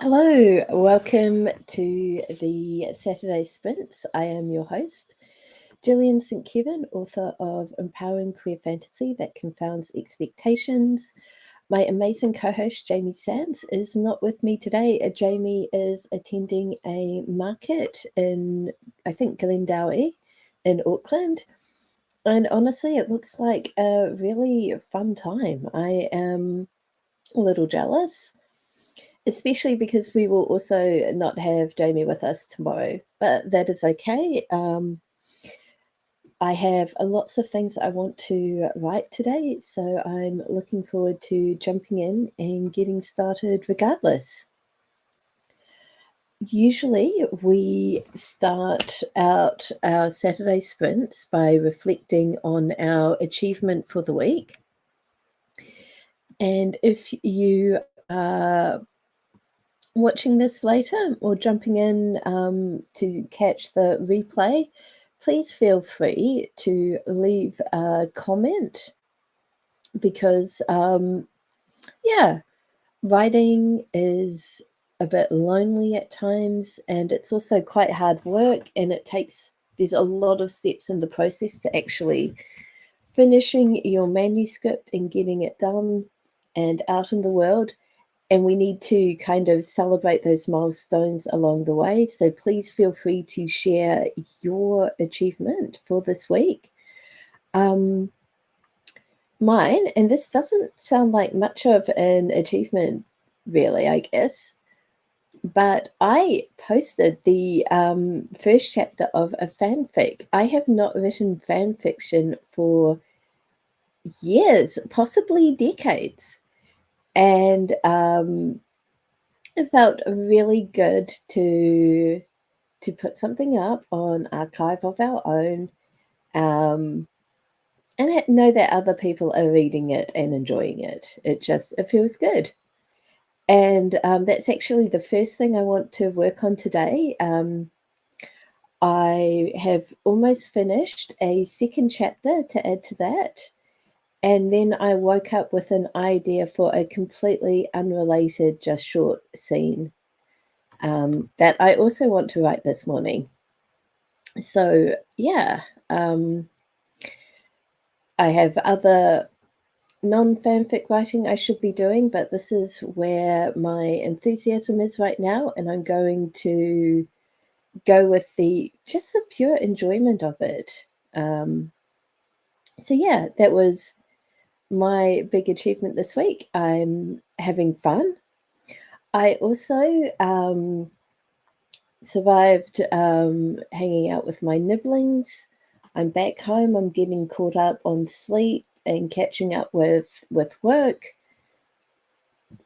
Hello, welcome to the Saturday Sprints. I am your host, Gillian St. Kevin, author of Empowering Queer Fantasy That Confounds Expectations. My amazing co-host, Jamie Sams, is not with me today. Jamie is attending a market in, I think, Glendowie in Auckland. And honestly, it looks like a really fun time. I am a little jealous, especially because we will also not have Jamie with us tomorrow, but that is okay. I have lots of things I want to write today, so I'm looking forward to jumping in and getting started regardless. Usually, we start out our Saturday sprints by reflecting on our achievement for the week. And if you are watching this later or jumping in to catch the replay, please feel free to leave a comment because, writing is a bit lonely at times, and it's also quite hard work, and there's a lot of steps in the process to actually finishing your manuscript and getting it done and out in the world. And we need to kind of celebrate those milestones along the way. So please feel free to share your achievement for this week. Mine, and this doesn't sound like much of an achievement, really, I guess, but I posted the first chapter of a fanfic. I have not written fan fiction for years, possibly decades. And it felt really good to put something up on Archive of Our Own, and know that other people are reading it and enjoying it. It feels good. And that's actually the first thing I want to work on today. I have almost finished a second chapter to add to that. And then I woke up with an idea for a completely unrelated, just short scene that I also want to write this morning. So, I have other non-fanfic writing I should be doing, but this is where my enthusiasm is right now, and I'm going to go with just the pure enjoyment of it. That was my big achievement this week. I'm having fun. I also survived hanging out with my nibblings. I'm back home. I'm getting caught up on sleep and catching up with work.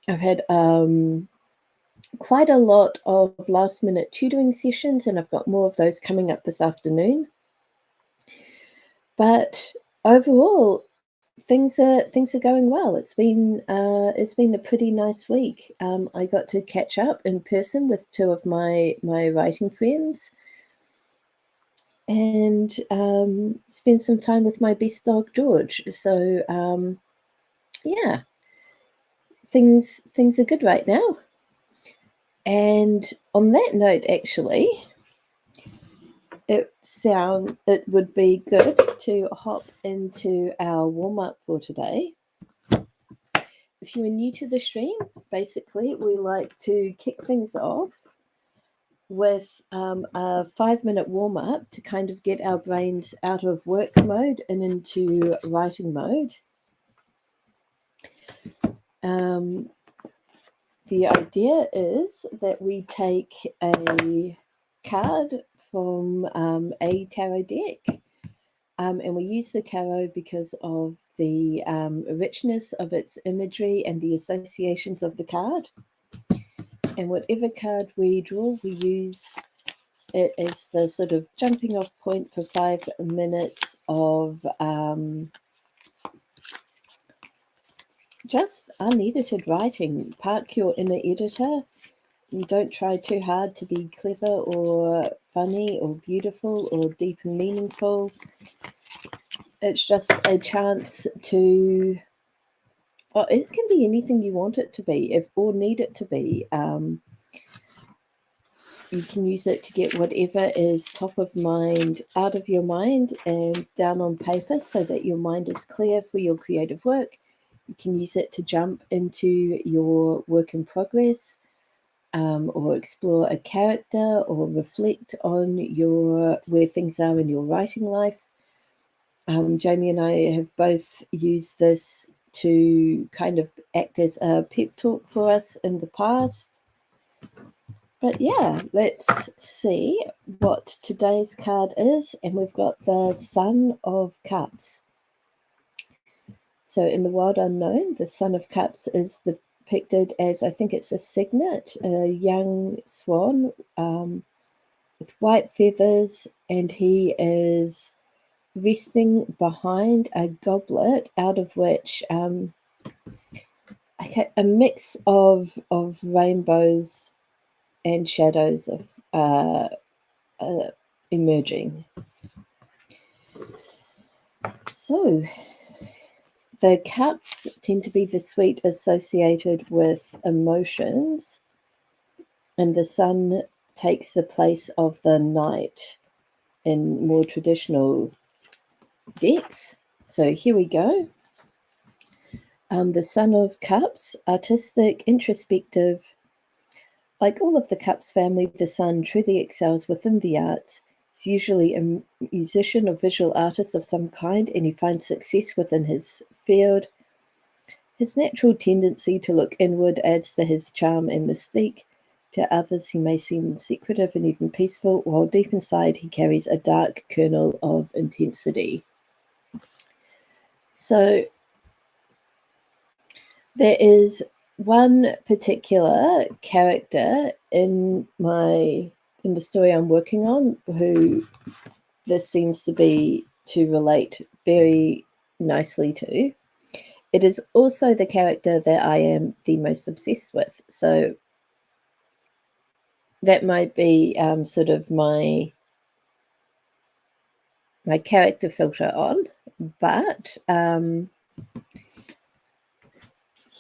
I've had quite a lot of last minute tutoring sessions, and I've got more of those coming up this afternoon. But overall, things are going well. It's been a pretty nice week. I got to catch up in person with two of my writing friends, and spend some time with my best dog George. So things are good right now. And on that note, actually, it would be good to hop into our warm-up for today. If you are new to the stream, basically we like to kick things off with a 5-minute warm-up to kind of get our brains out of work mode and into writing mode. The idea is that we take a card from a tarot deck, and we use the tarot because of the richness of its imagery and the associations of the card. And whatever card we draw, we use it as the sort of jumping off point for 5 minutes of just unedited writing. Park your inner editor. You don't try too hard to be clever or funny or beautiful or deep and meaningful. It's just a chance to, it can be anything you want it to be, or need it to be. You can use it to get whatever is top of mind out of your mind and down on paper so that your mind is clear for your creative work. You can use it to jump into your work in progress, or explore a character, or reflect on where things are in your writing life. Jamie and I have both used this to kind of act as a pep talk for us in the past. But yeah, let's see what today's card is. And we've got the Son of Cups. So in the Wild Unknown, the Son of Cups is depicted as, I think it's a cygnet, a young swan with white feathers, and he is resting behind a goblet out of which a mix of rainbows and shadows of emerging. So the cups tend to be the sweet associated with emotions, and the sun takes the place of the night in more traditional decks. So here we go. The Son of Cups, artistic, introspective. Like all of the Cups family, the Sun truly excels within the arts. He's usually a musician or visual artist of some kind, and he finds success within his field. His natural tendency to look inward adds to his charm and mystique. To others, he may seem secretive and even peaceful, while deep inside he carries a dark kernel of intensity. So there is one particular character in the story I'm working on who this seems to relate very nicely to. It is also the character that I am the most obsessed with. So that might be sort of my character filter on. But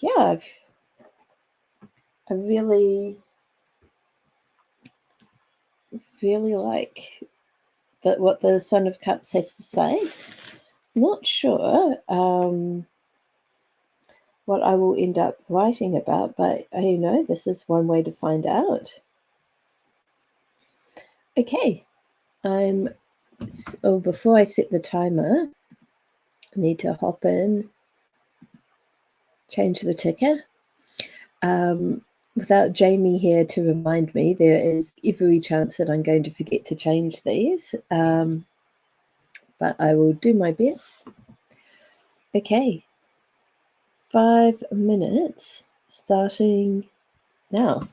yeah, I really like what the Son of Cups has to say. Not sure what I will end up writing about, but this is one way to find out. Okay, before I set the timer, I need to hop in, change the ticker. Without Jamie here to remind me, there is every chance that I'm going to forget to change these, but I will do my best. Okay, 5 minutes starting now.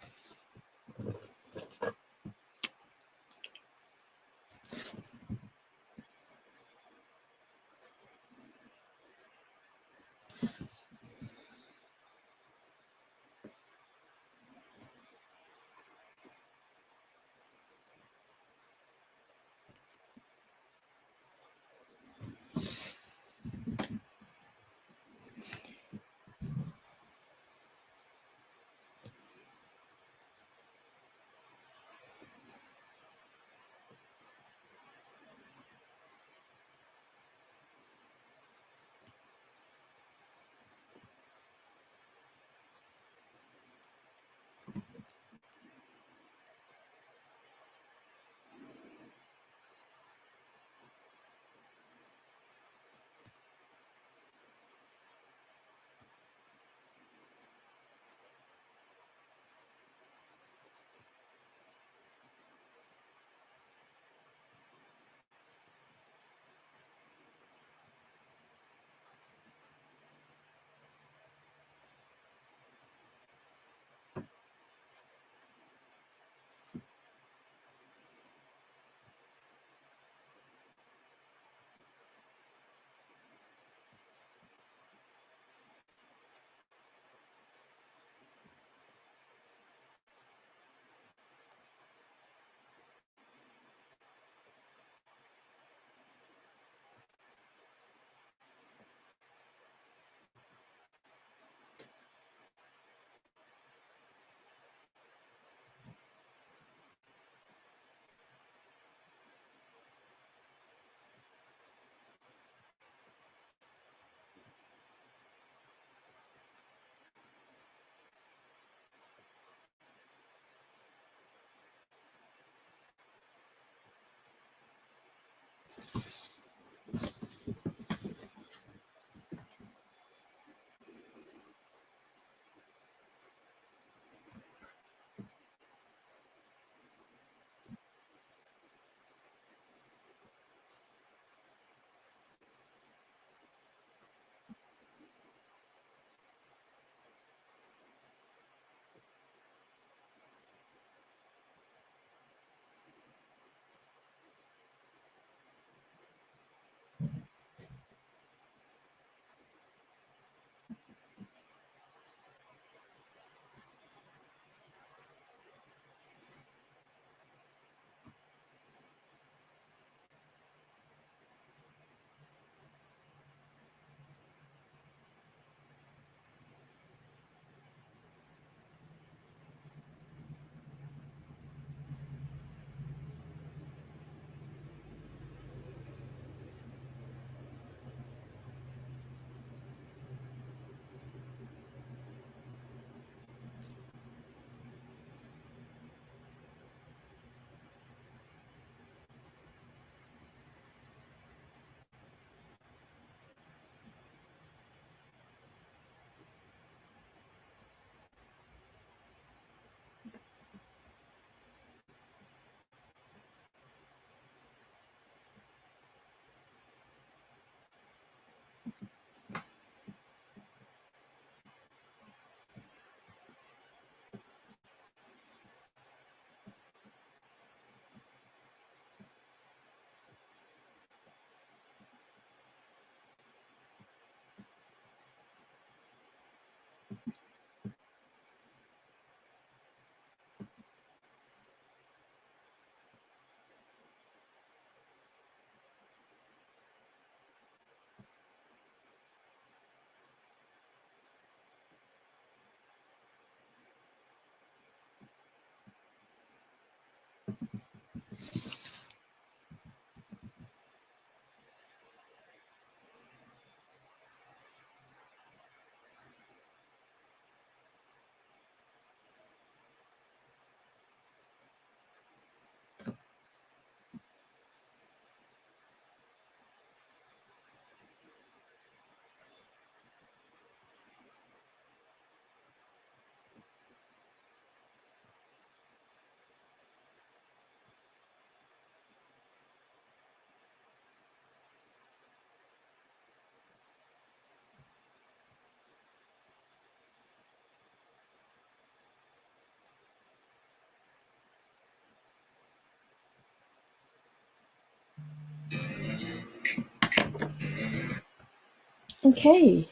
Okay,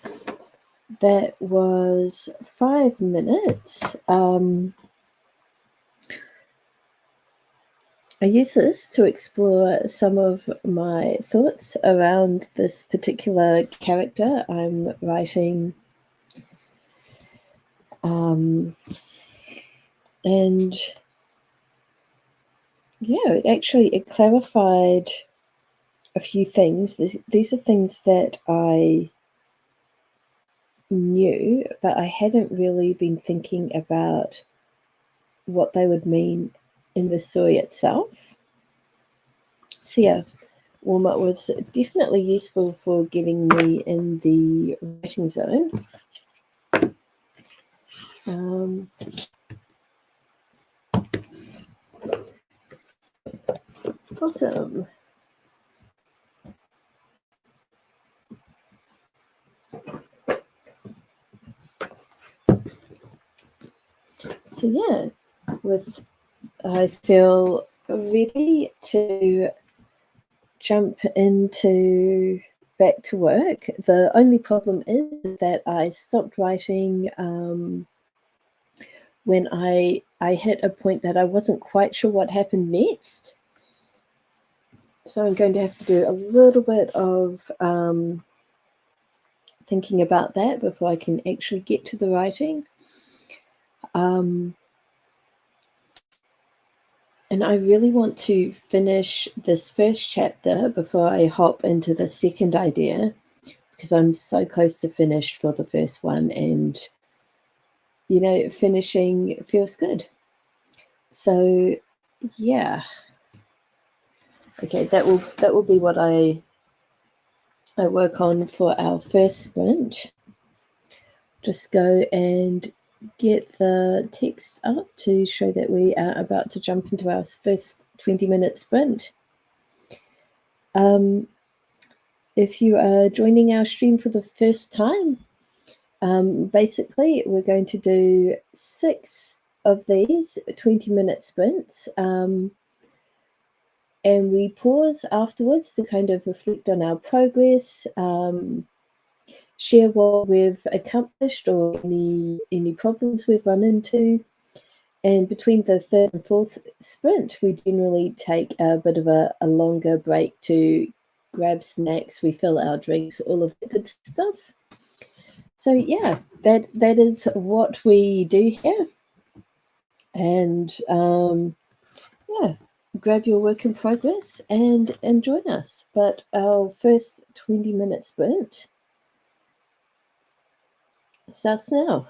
that was 5 minutes. I use this to explore some of my thoughts around this particular character I'm writing. And yeah, it clarified a few things. These are things that I knew, but I hadn't really been thinking about what they would mean in the story itself. So yeah, warm-up was definitely useful for getting me in the writing zone. Awesome. So yeah, I feel ready to jump into back to work. The only problem is that I stopped writing when I hit a point that I wasn't quite sure what happened next. So I'm going to have to do a little bit of thinking about that before I can actually get to the writing. And I really want to finish this first chapter before I hop into the second idea, because I'm so close to finished for the first one, and finishing feels good. So yeah, Okay, that will be what I work on for our first sprint. Just go and get the text up to show that we are about to jump into our first 20-minute sprint. If you are joining our stream for the first time, basically we're going to do 6 of these 20-minute sprints, and we pause afterwards to kind of reflect on our progress, share what we've accomplished or any problems we've run into. And between the third and fourth sprint, we generally take a bit of a longer break to grab snacks, refill our drinks, all of the good stuff. So yeah, that is what we do here. And yeah, grab your work in progress and join us. But our first 20-minute sprint starts now.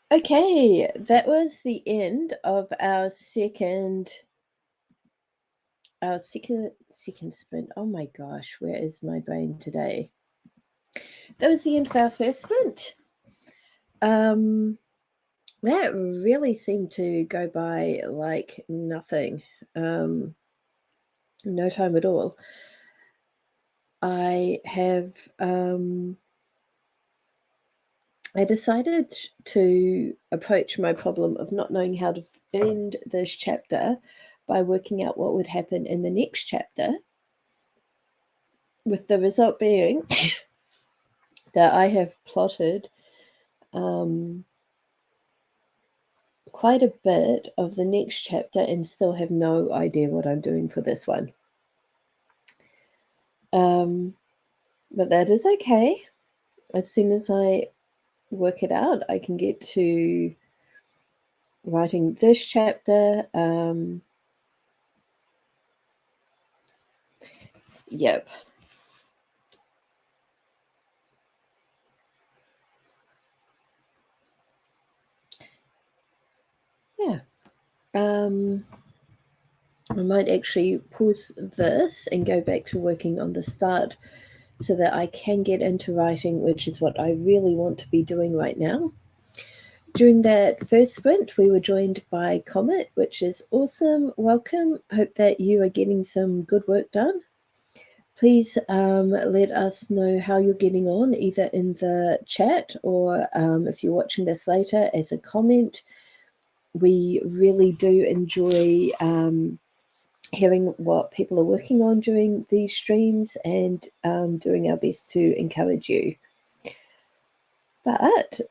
Okay, that was the end of our second sprint. Oh my gosh, where is my brain today? That was the end of our first sprint. That really seemed to go by like nothing. No time at all. I decided to approach my problem of not knowing how to end this chapter by working out what would happen in the next chapter, with the result being that I have plotted quite a bit of the next chapter and still have no idea what I'm doing for this one. But that is okay. As soon as I work it out, I can get to writing this chapter. Yep. Yeah. I might actually pause this and go back to working on the start so that I can get into writing, which is what I really want to be doing right now. During that first sprint, we were joined by Comet, which is awesome. Welcome. Hope that you are getting some good work done. Please let us know how you're getting on, either in the chat or if you're watching this later as a comment. We really do enjoy hearing what people are working on during these streams and doing our best to encourage you. But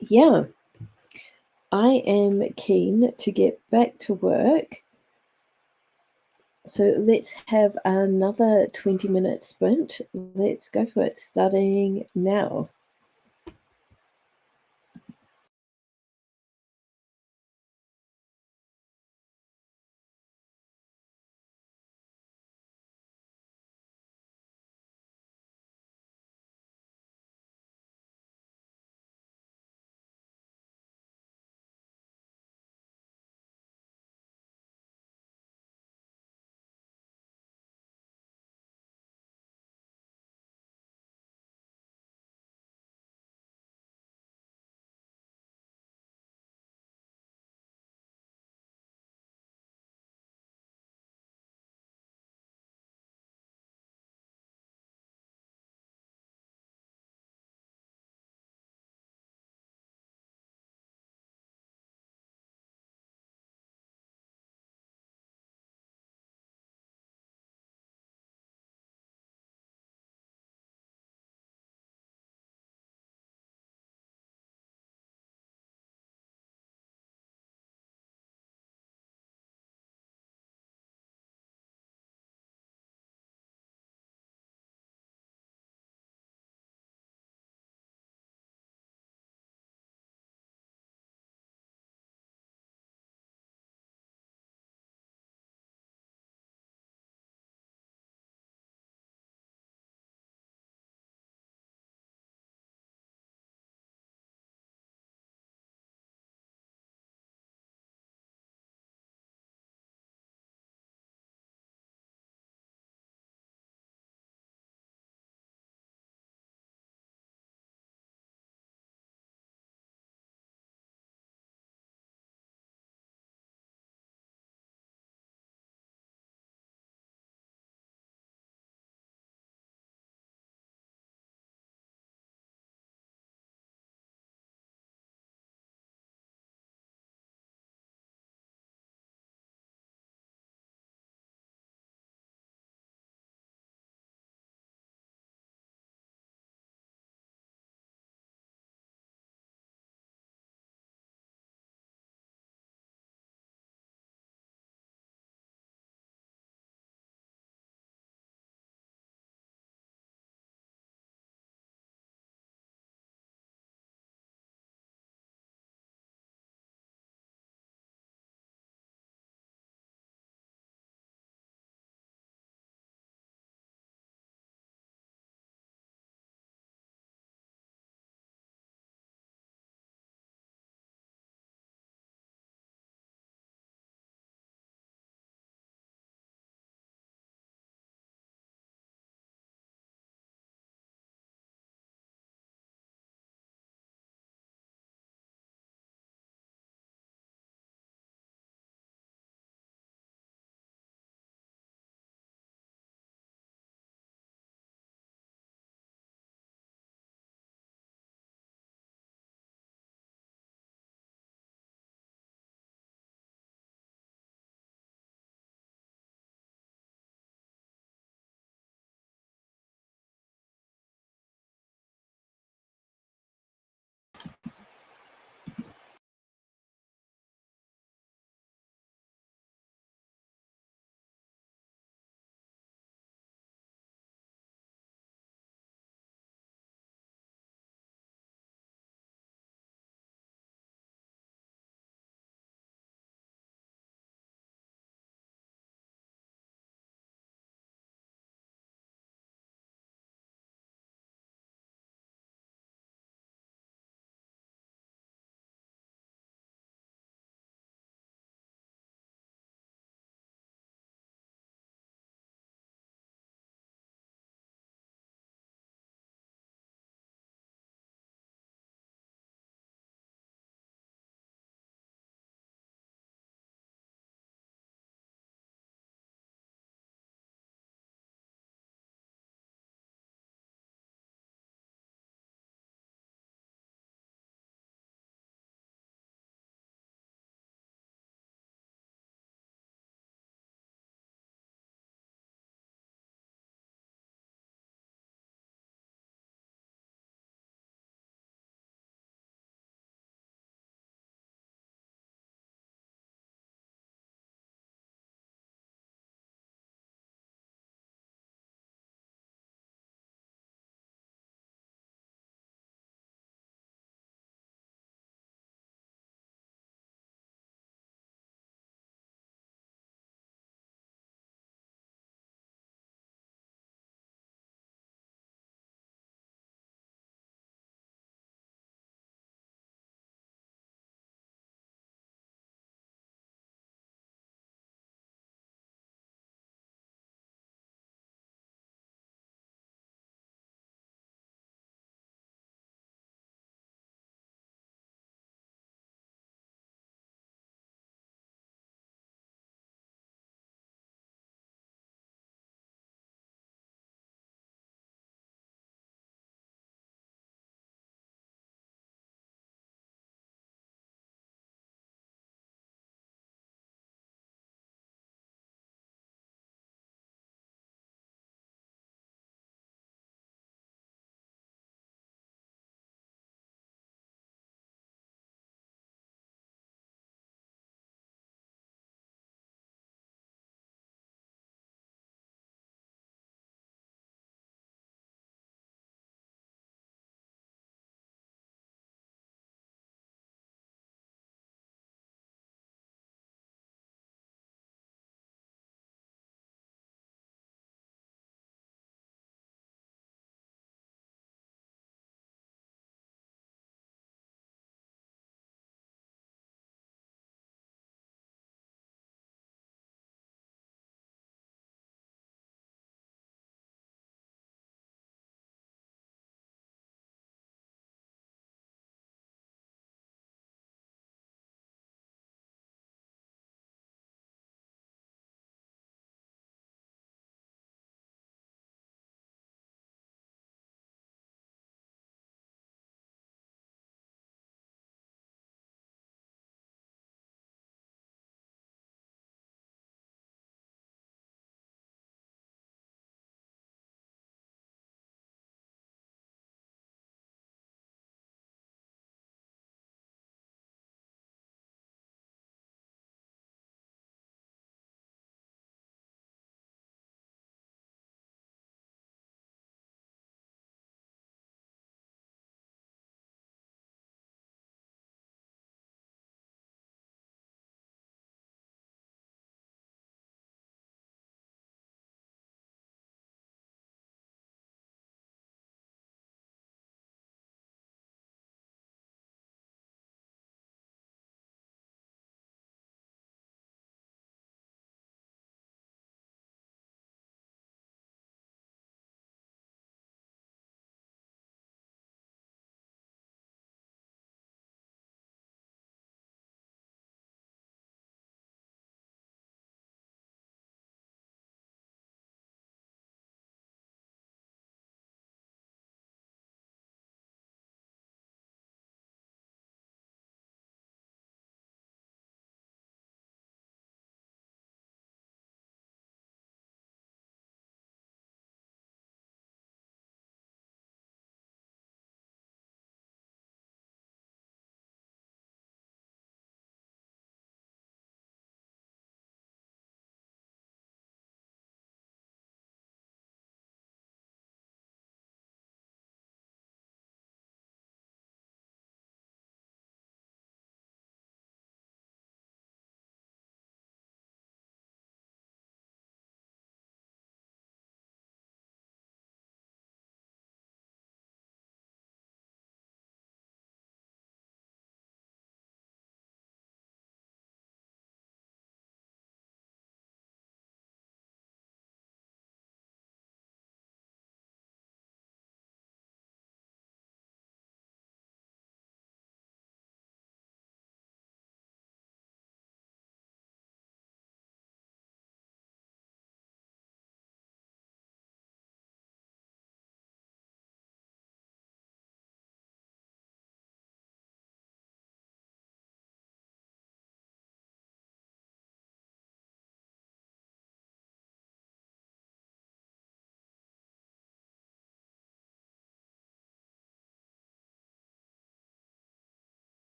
yeah, I am keen to get back to work. So let's have another 20-minute sprint. Let's go for it, starting now.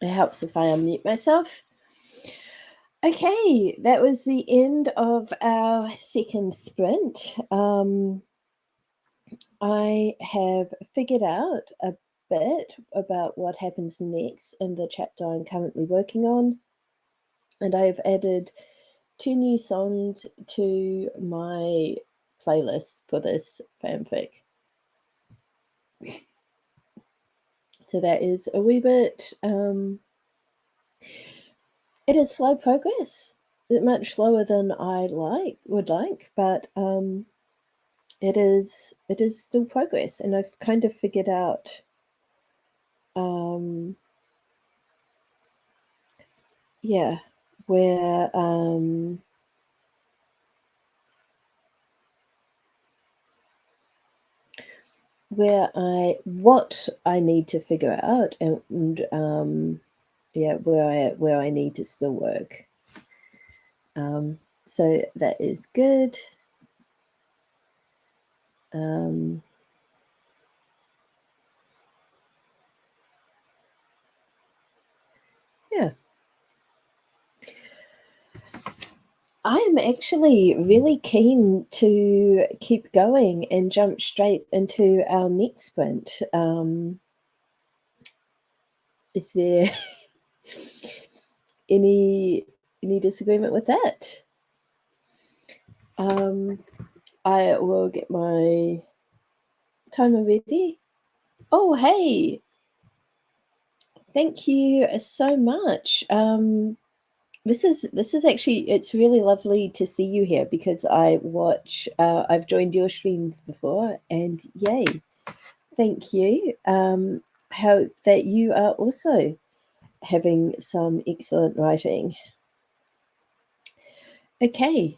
It helps if I unmute myself. Okay, that was the end of our second sprint. I have figured out a bit about what happens next in the chapter I'm currently working on, and I've added 2 new songs to my playlist for this fanfic. So that is a wee bit, it is slow progress. It's much slower than I would like, but it is still progress, and I've kind of figured out yeah, where what I need to figure out, and yeah, where I need to still work. So that is good. Yeah. I am actually really keen to keep going and jump straight into our next sprint. Is there any disagreement with that? I will get my timer ready. Oh, hey! Thank you so much. This is actually, it's really lovely to see you here because I've joined your streams before, and yay, thank you. Hope that you are also having some excellent writing. Okay,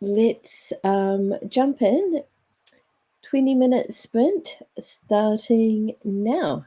let's jump in. 20-minute sprint starting now.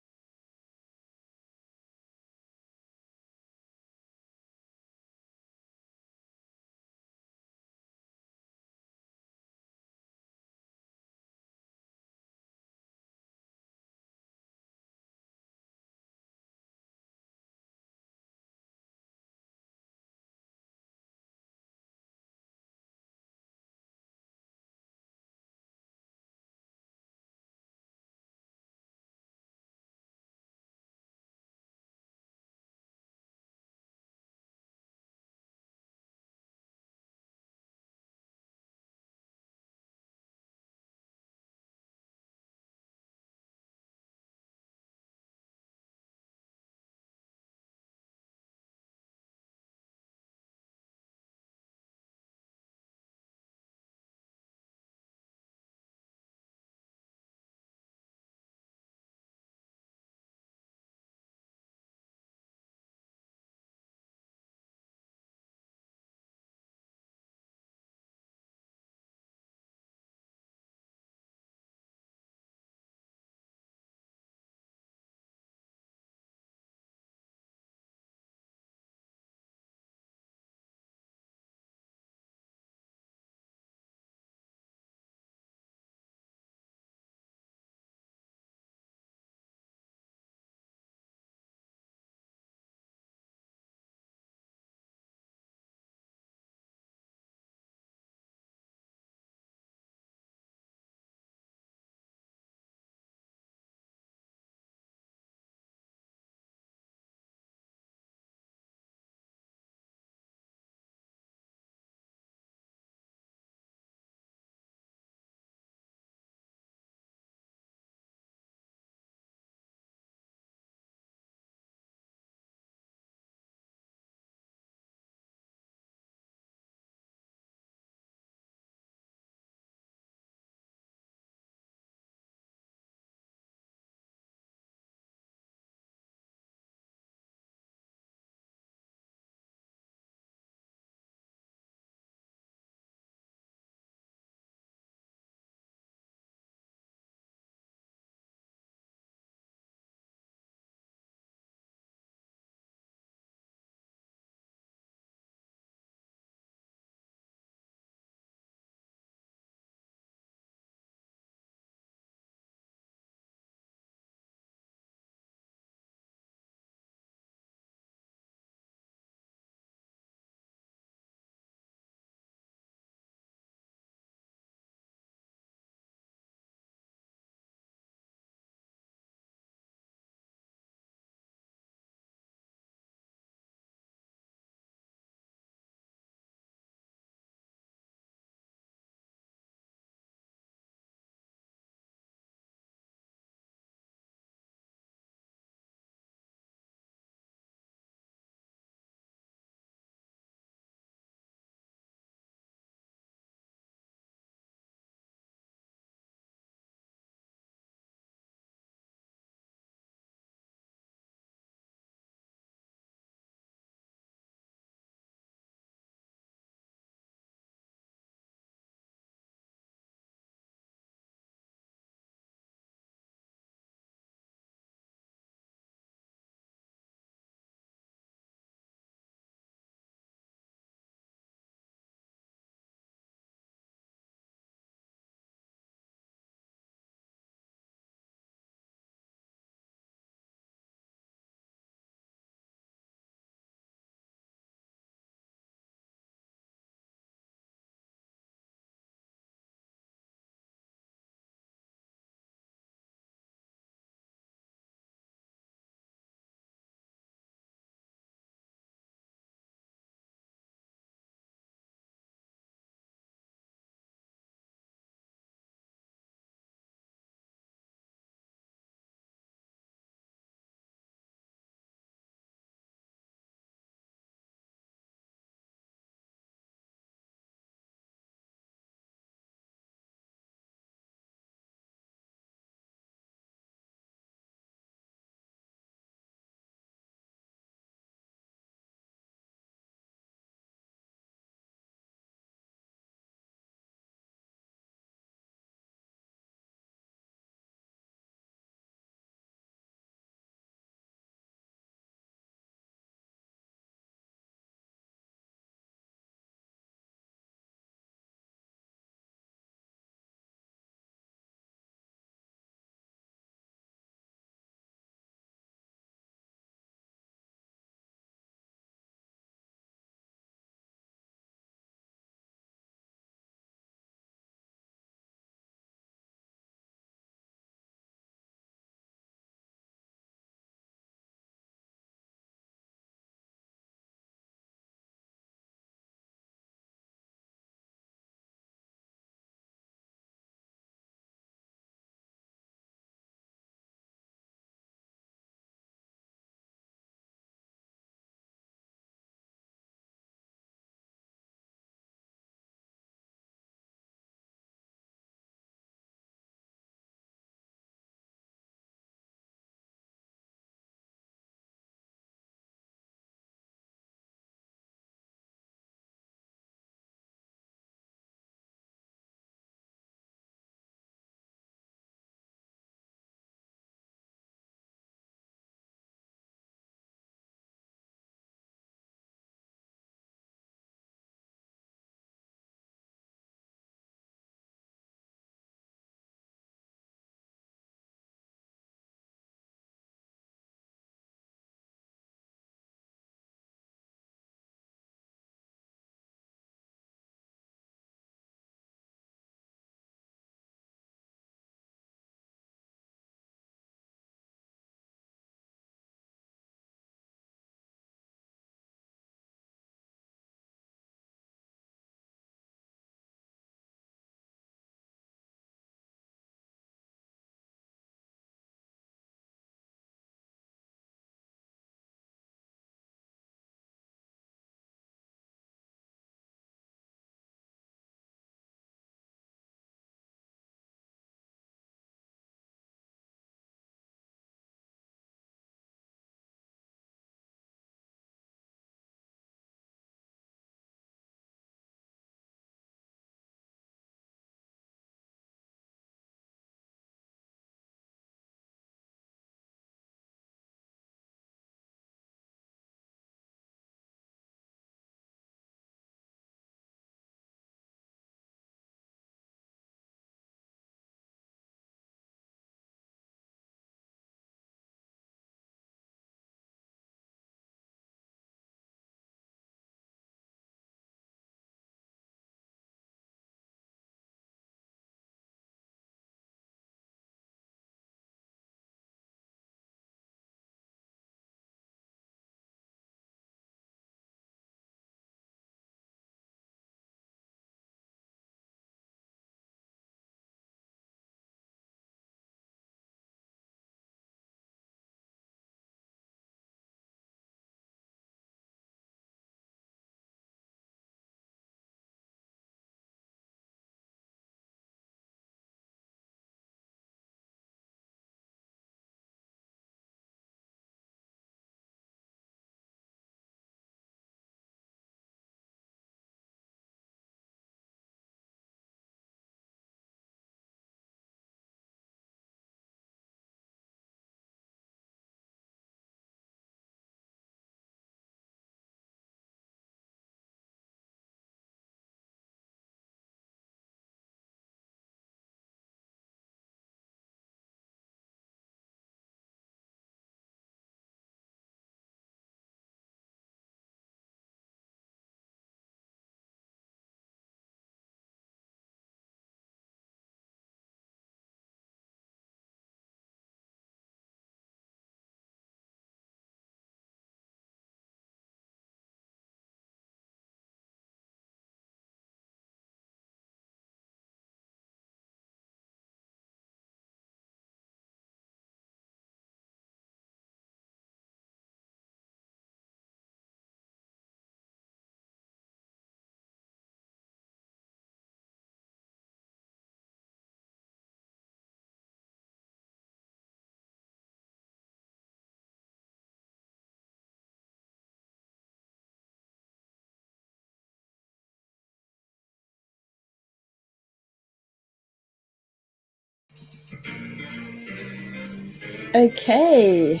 Okay,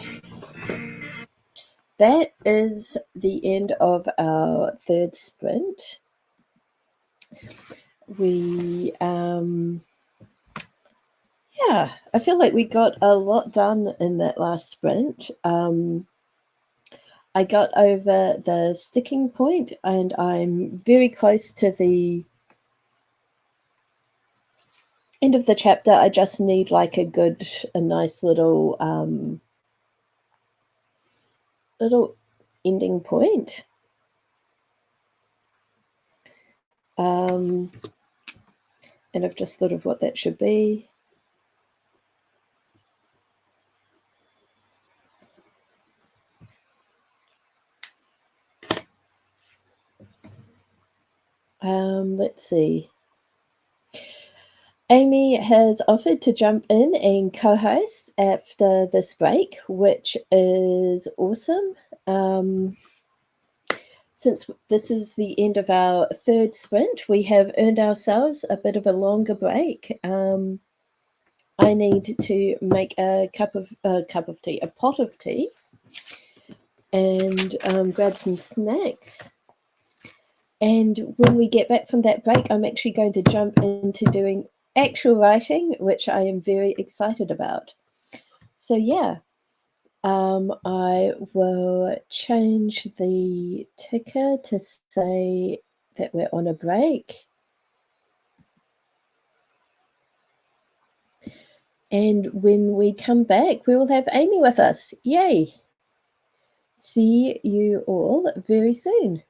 that is the end of our third sprint. We, yeah, I feel like we got a lot done in that last sprint. I got over the sticking point, and I'm very close to the end of the chapter. I just need like a nice little ending point. And I've just thought of what that should be. Let's see. Amy has offered to jump in and co-host after this break, which is awesome. Since this is the end of our third sprint, we have earned ourselves a bit of a longer break. I need to make a pot of tea, and grab some snacks. And when we get back from that break, I'm actually going to jump into doing actual writing, which I am very excited about. So yeah, I will change the ticker to say that we're on a break. And when we come back, we will have Amy with us. Yay! See you all very soon.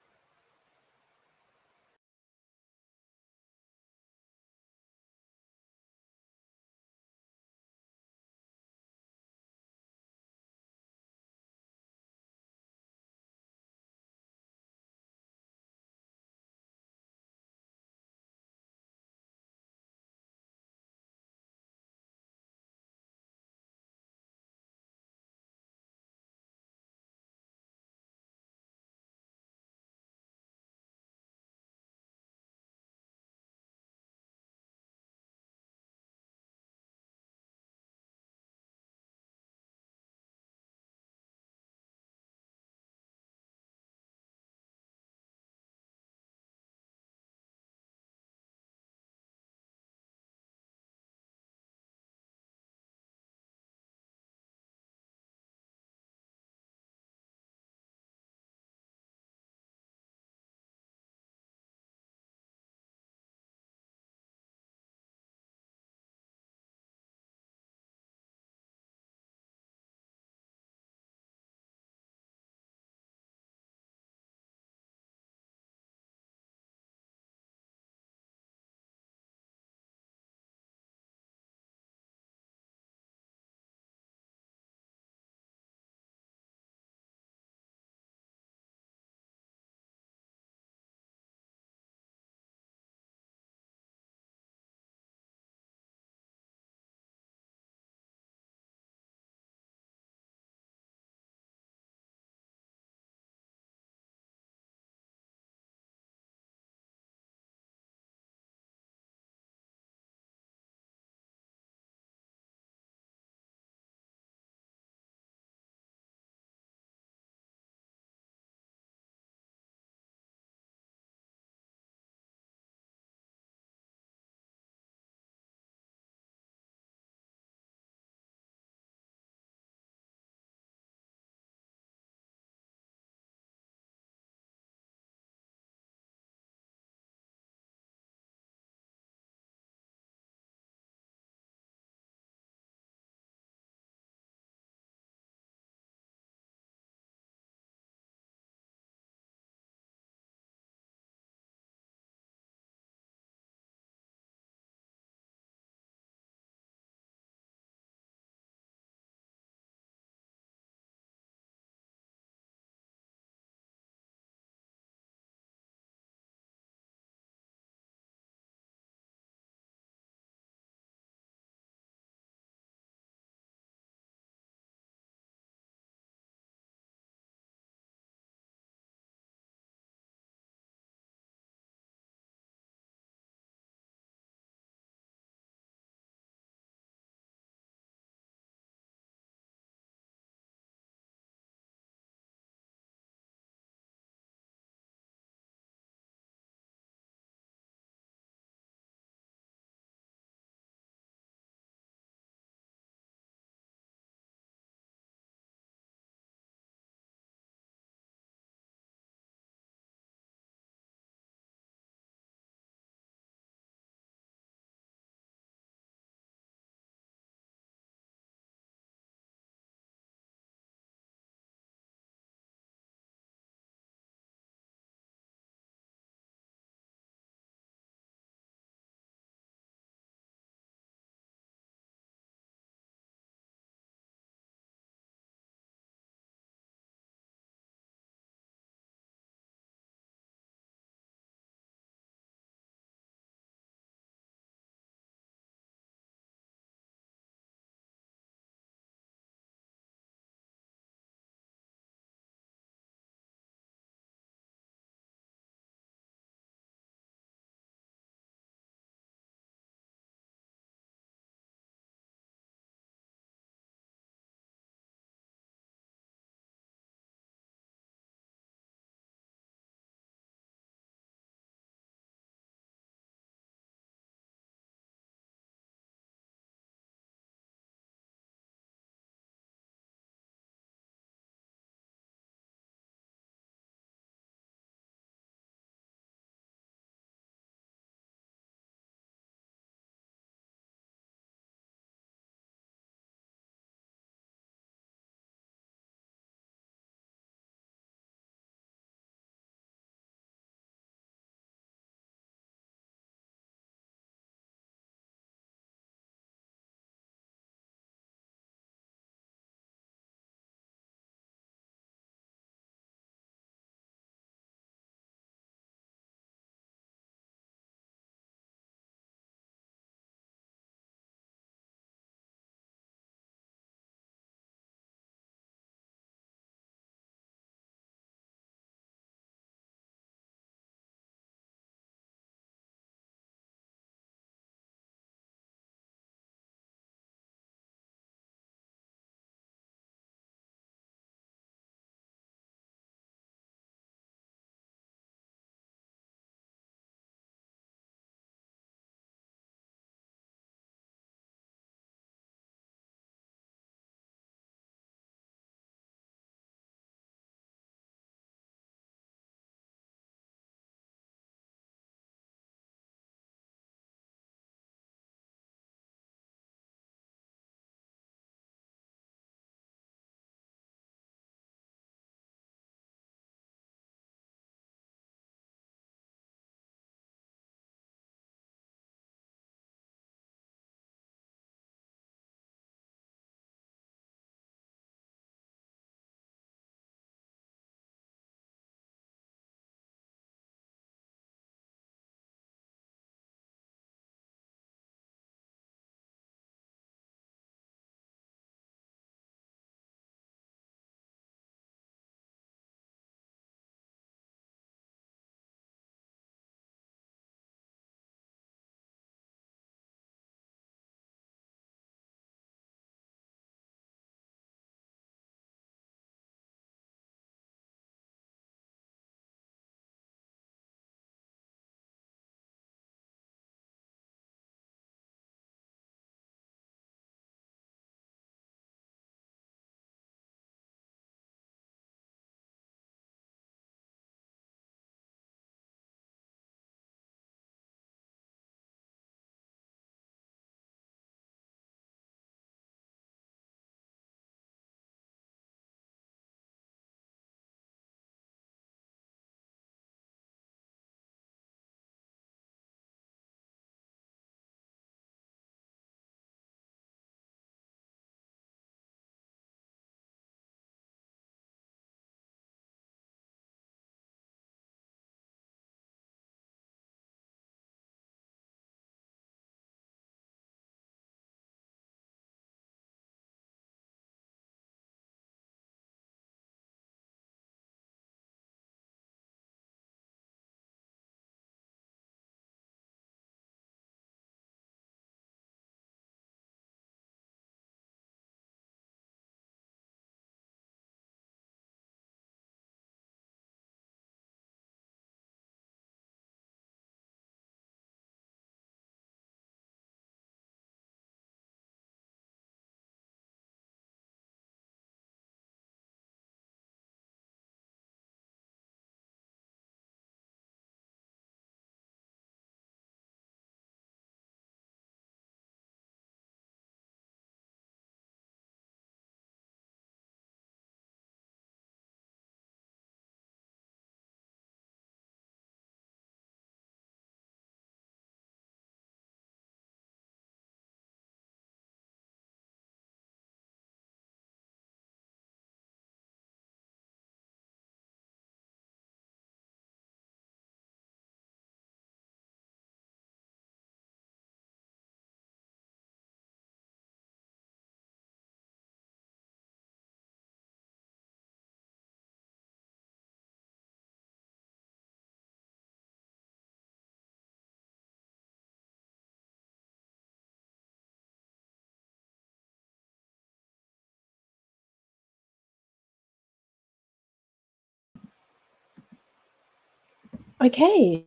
Okay.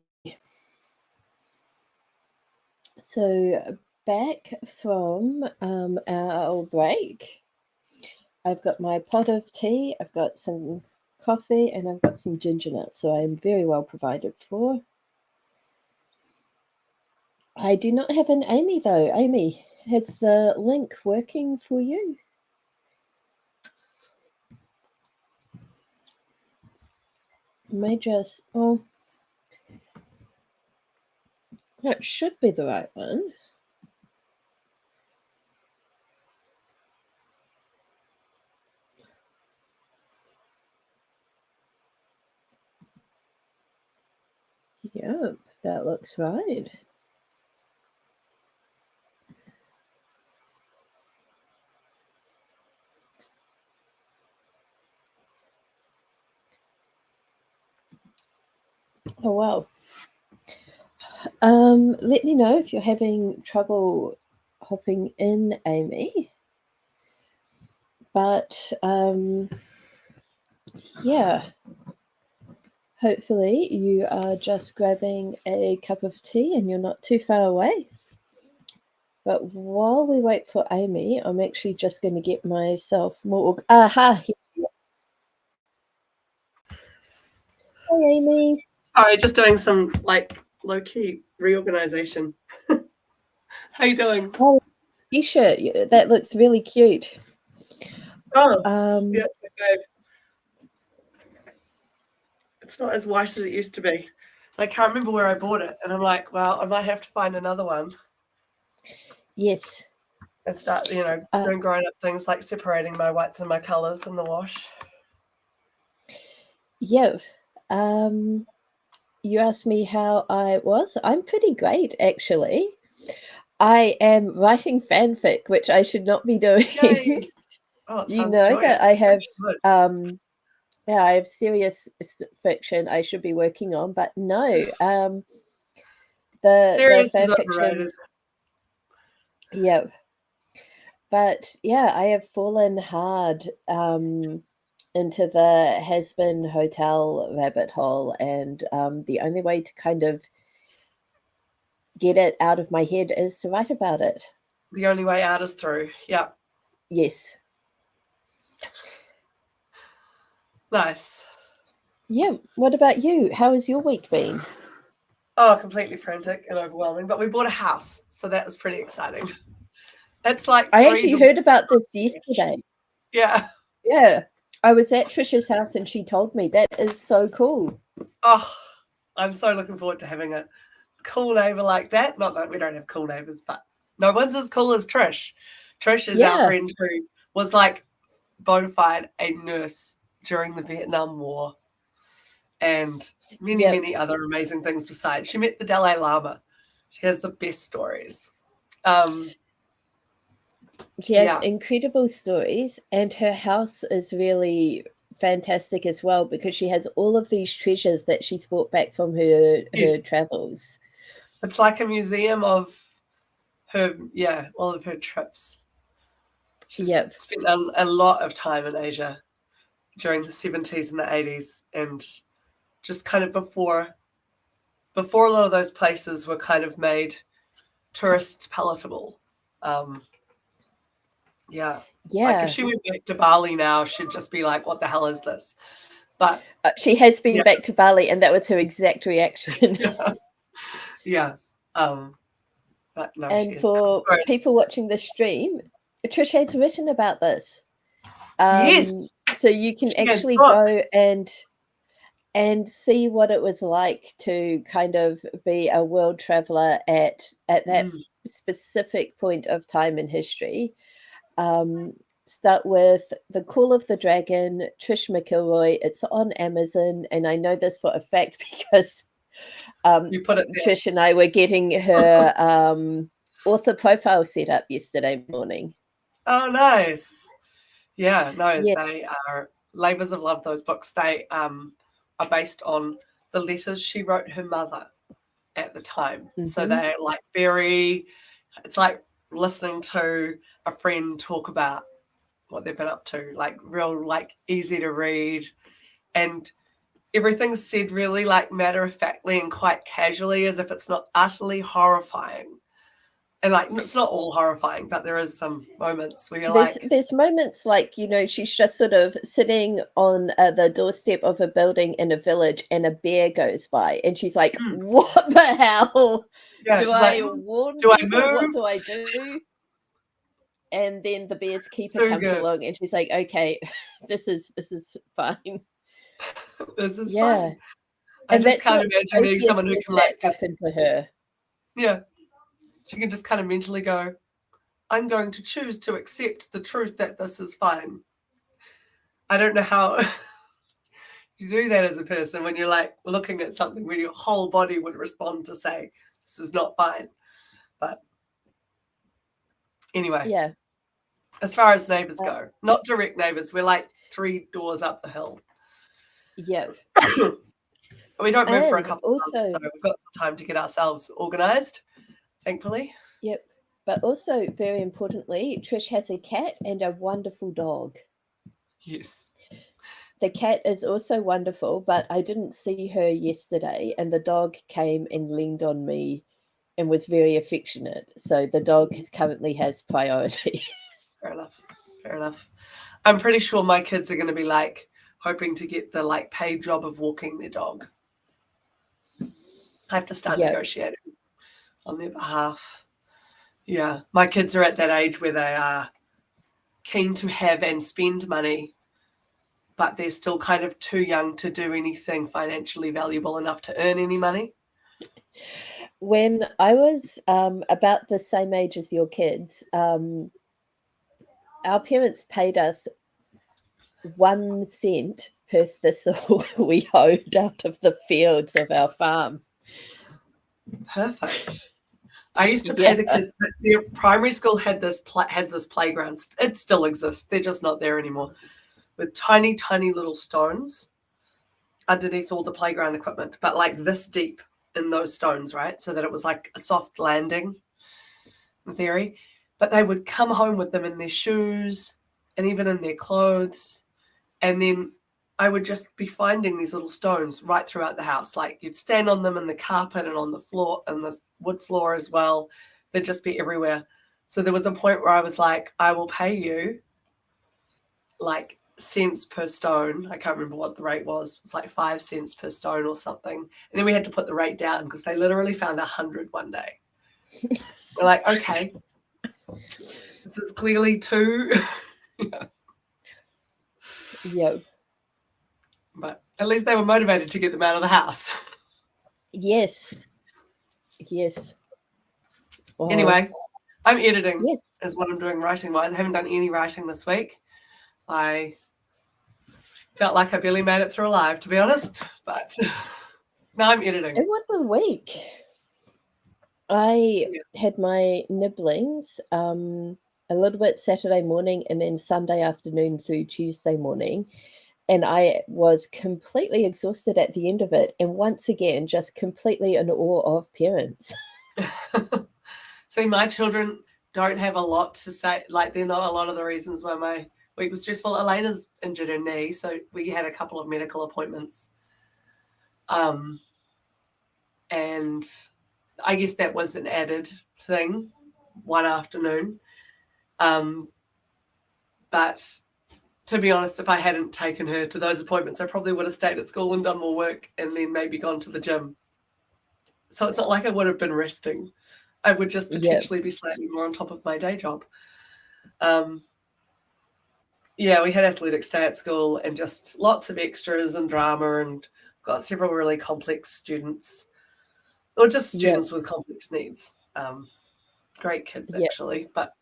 So back from our break, I've got my pot of tea, I've got some coffee, and I've got some ginger nuts, so I'm very well provided for. I do not have an Amy though. Amy, has the link working for you? May just, oh, that should be the right one. Yep, that looks right. Oh wow. Let me know if you're having trouble hopping in, Amy. But yeah, hopefully you are just grabbing a cup of tea and you're not too far away. But while we wait for Amy, I'm actually just going to get myself more. Aha! Hi, Amy. Sorry, just doing some like low key reorganization. How you doing? Oh, t-shirt. That looks really cute. Oh, yeah, it's my fave. It's not as white as it used to be. I can't remember where I bought it, and I'm like, well, I might have to find another one Yes. and start, doing grown up things like separating my whites and my colours in the wash. Yeah. You asked me how I was. I'm pretty great, actually. I am writing fanfic, which I should not be doing. Yay! Oh, it You sounds know joyous. that I have Good. yeah, I have serious fiction I should be working on, but no. The Serious is fan overrated. fiction, yeah. But yeah, I have fallen hard into the has-been hotel rabbit hole, and the only way to kind of get it out of my head is to write about it. The only way out is through. Yeah. Yes. Nice. Yeah. What about you? How has your week been? Oh, completely frantic and overwhelming. But we bought a house, so that was pretty exciting. It's like I three actually doors. heard about this yesterday. Yeah. Yeah. I was at Trisha's house and she told me that is so cool. Oh, I'm so looking forward to having a cool neighbor like that. Not that we don't have cool neighbors, but no one's as cool as Trish. Trish is our Yeah. friend who was like bona fide a nurse during the Vietnam War and many, Yep. many other amazing things besides. She met the Dalai Lama. She has the best stories. She has Yeah. incredible stories, and her house is really fantastic as well because she has all of these treasures that she's brought back from her Yes. travels. It's like a museum of all of her trips. She's Yep. spent a lot of time in Asia during the 70s and the 80s, and just kind of before a lot of those places were kind of made tourists palatable. Yeah. Like if Yeah. she went back to Bali now, she'd just be like, what the hell is this? But She has been yeah, back to Bali, and that was her exact reaction. yeah, yeah. But no, she And is cool. for people watching the stream, Trish has written about this. Yes, So you can she has actually books. go and see what it was like to kind of be a world traveler at that Mm. specific point of time in history. Um, Start with The Call of the Dragon, Trish McElroy. It's on Amazon, and I know this for a fact because You put it Trish and I were getting her author profile set up yesterday morning. there. Oh, nice. Yeah, no, Yeah. they are labours of love. Those books, they are based on the letters she wrote her mother at the time. So Mm-hmm. they're like very. It's like listening to a friend talk about what they've been up to, like real, like easy to read, and everything's said really like matter-of-factly and quite casually, as if it's not utterly horrifying. And like, it's not all horrifying, but there is some moments where you're there's moments like, you know, she's just sort of sitting on the doorstep of a building in a village, and a bear goes by, and she's like, "What the hell? yeah, Do I like, warn do I people? What move? do I do?" And then the bear's keeper Too comes good. along, and she's like, "Okay, this is fine." This is Yeah, fine. I and just that's can't what imagine being Sophia someone who said can that like just, happened to her. yeah, she can just kind of mentally go, I'm going to choose to accept the truth that this is fine. I don't know how you do that as a person when you're like looking at something where your whole body would respond to say, this is not fine. But anyway, Yeah, as far as neighbours go, not direct neighbours, we're like 3 doors up the hill. yeah. We don't move for a And couple of months, also, so we've got some time to get ourselves organised, thankfully. yep. But also, very importantly, Trish has a cat and a wonderful dog. Yes. The cat is also wonderful, but I didn't see her yesterday, and the dog came and leaned on me and was very affectionate. So the dog currently has priority. Fair enough. Fair enough. I'm pretty sure my kids are going to be like hoping to get the like paid job of walking their dog. I have to start Yeah, negotiating on their behalf. Yeah, my kids are at that age where they are keen to have and spend money, but they're still kind of too young to do anything financially valuable enough to earn any money. when I was about the same age as your kids, our parents paid us 1 cent per thistle we hoed out of the fields of our farm. Perfect. I used to pay Yeah, the kids. Their primary school had this has this playground. It still exists. They're just not there anymore. With tiny, tiny little stones underneath all the playground equipment, but like this deep in those stones, right? So that it was like a soft landing, in theory. But they would come home with them in their shoes and even in their clothes. And then I would just be finding these little stones right throughout the house. Like you'd stand on them in the carpet and on the floor and the wood floor as well. They'd just be everywhere. So there was a point where I was like, I will pay you like cents per stone. I can't remember what the rate was. It's like 5 cents per stone or something. And then we had to put the rate down because they literally found 100 one day. We're like, okay, this is clearly too. yeah, But at least they were motivated to get them out of the house. yes, yes. Oh, Anyway, I'm editing yes. is what I'm doing writing wise. I haven't done any writing this week. I felt like I barely made it through alive, to be honest. But now I'm editing. It was a week. I had my nibblings a little bit Saturday morning and then Sunday afternoon through Tuesday morning. And I was completely exhausted at the end of it. And once again, just completely in awe of parents. See, my children don't have a lot to say. Like, they're not a lot of the reasons why my week was stressful. Elena's injured her knee, so we had a couple of medical appointments. And I guess that was an added thing one afternoon. But to be honest, if I hadn't taken her to those appointments, I probably would have stayed at school and done more work and then maybe gone to the gym. So it's not like I would have been resting. I would just potentially be slightly more on top of my day job. Yeah, we had athletics day at school and just lots of extras and drama, and got several really complex students, or just students with complex needs. Great kids, actually, but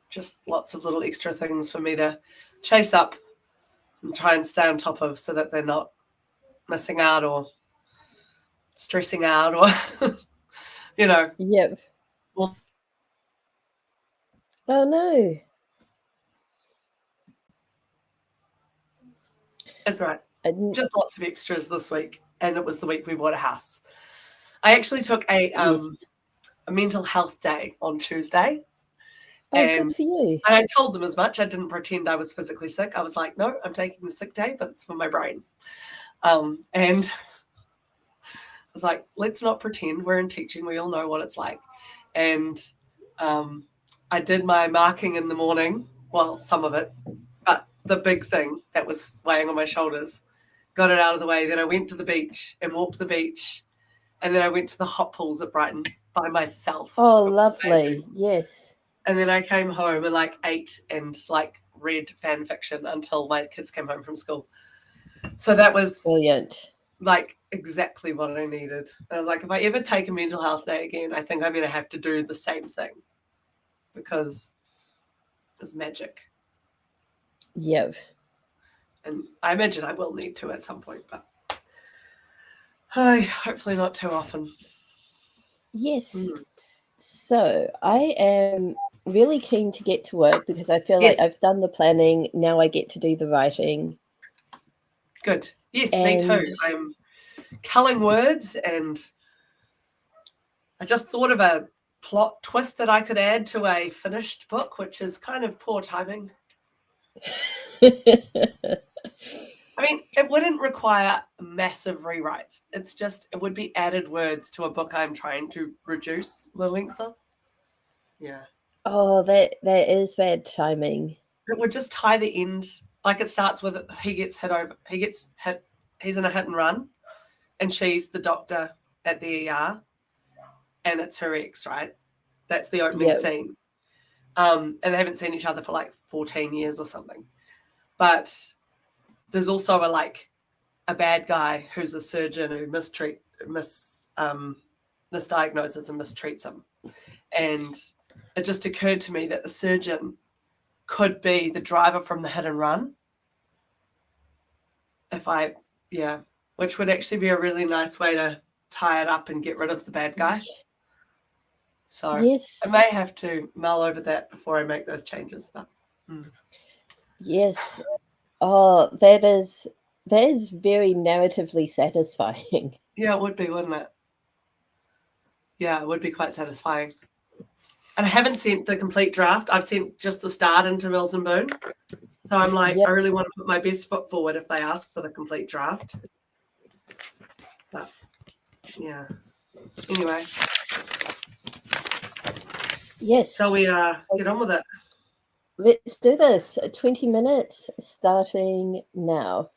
just lots of little extra things for me to chase up and try and stay on top of so that they're not missing out or stressing out or, you know. Yep. Well, Oh, no. that's right. Just lots of extras this week, and it was the week we bought a house. I actually took a mental health day on Tuesday. Oh, good for you. And I told them as much. I didn't pretend I was physically sick. I was like, no, I'm taking the sick day, but it's for my brain. And I was like, let's not pretend we're in teaching. We all know what it's like. And I did my marking in the morning. Well, some of it, but the big thing that was weighing on my shoulders, got it out of the way. Then I went to the beach and walked the beach. And then I went to the hot pools at Brighton by myself. Oh, It was lovely. amazing. Yes. And then I came home and like ate and like read fan fiction until my kids came home from school. So that was Brilliant. like exactly what I needed. And I was like, if I ever take a mental health day again, I think I'm going to have to do the same thing because it's magic. Yep. And I imagine I will need to at some point, but hopefully not too often. Yes. So I am really keen to get to work because I feel like Yes. I've done the planning. Now I get to do the writing. Good. Yes, me too. I'm culling words, and I just thought of a plot twist that I could add to a finished book, which is kind of poor timing. I mean, it wouldn't require massive rewrites. It's just, it would be added words to a book I'm trying to reduce the length of. Yeah. Oh, that is bad timing. It would just tie the end. Like it starts with he gets hit, he's in a hit and run, and she's the doctor at the ER, and it's her ex, right? That's the opening scene. And they haven't seen each other for like 14 years or something. But there's also a bad guy who's a surgeon who misdiagnoses and mistreats him. And it just occurred to me that the surgeon could be the driver from the hit and run. Which would actually be a really nice way to tie it up and get rid of the bad guy. So yes. I may have to mull over that before I make those changes. But, Yes. Oh, that is very narratively satisfying. Yeah, it would be, wouldn't it? Yeah, it would be quite satisfying. And I haven't sent the complete draft. I've sent just the start into Mills and Boone. So I'm like, I really want to put my best foot forward if they ask for the complete draft. But yeah. Anyway. Yes. Shall we get on with it? Let's do this. 20 minutes starting now.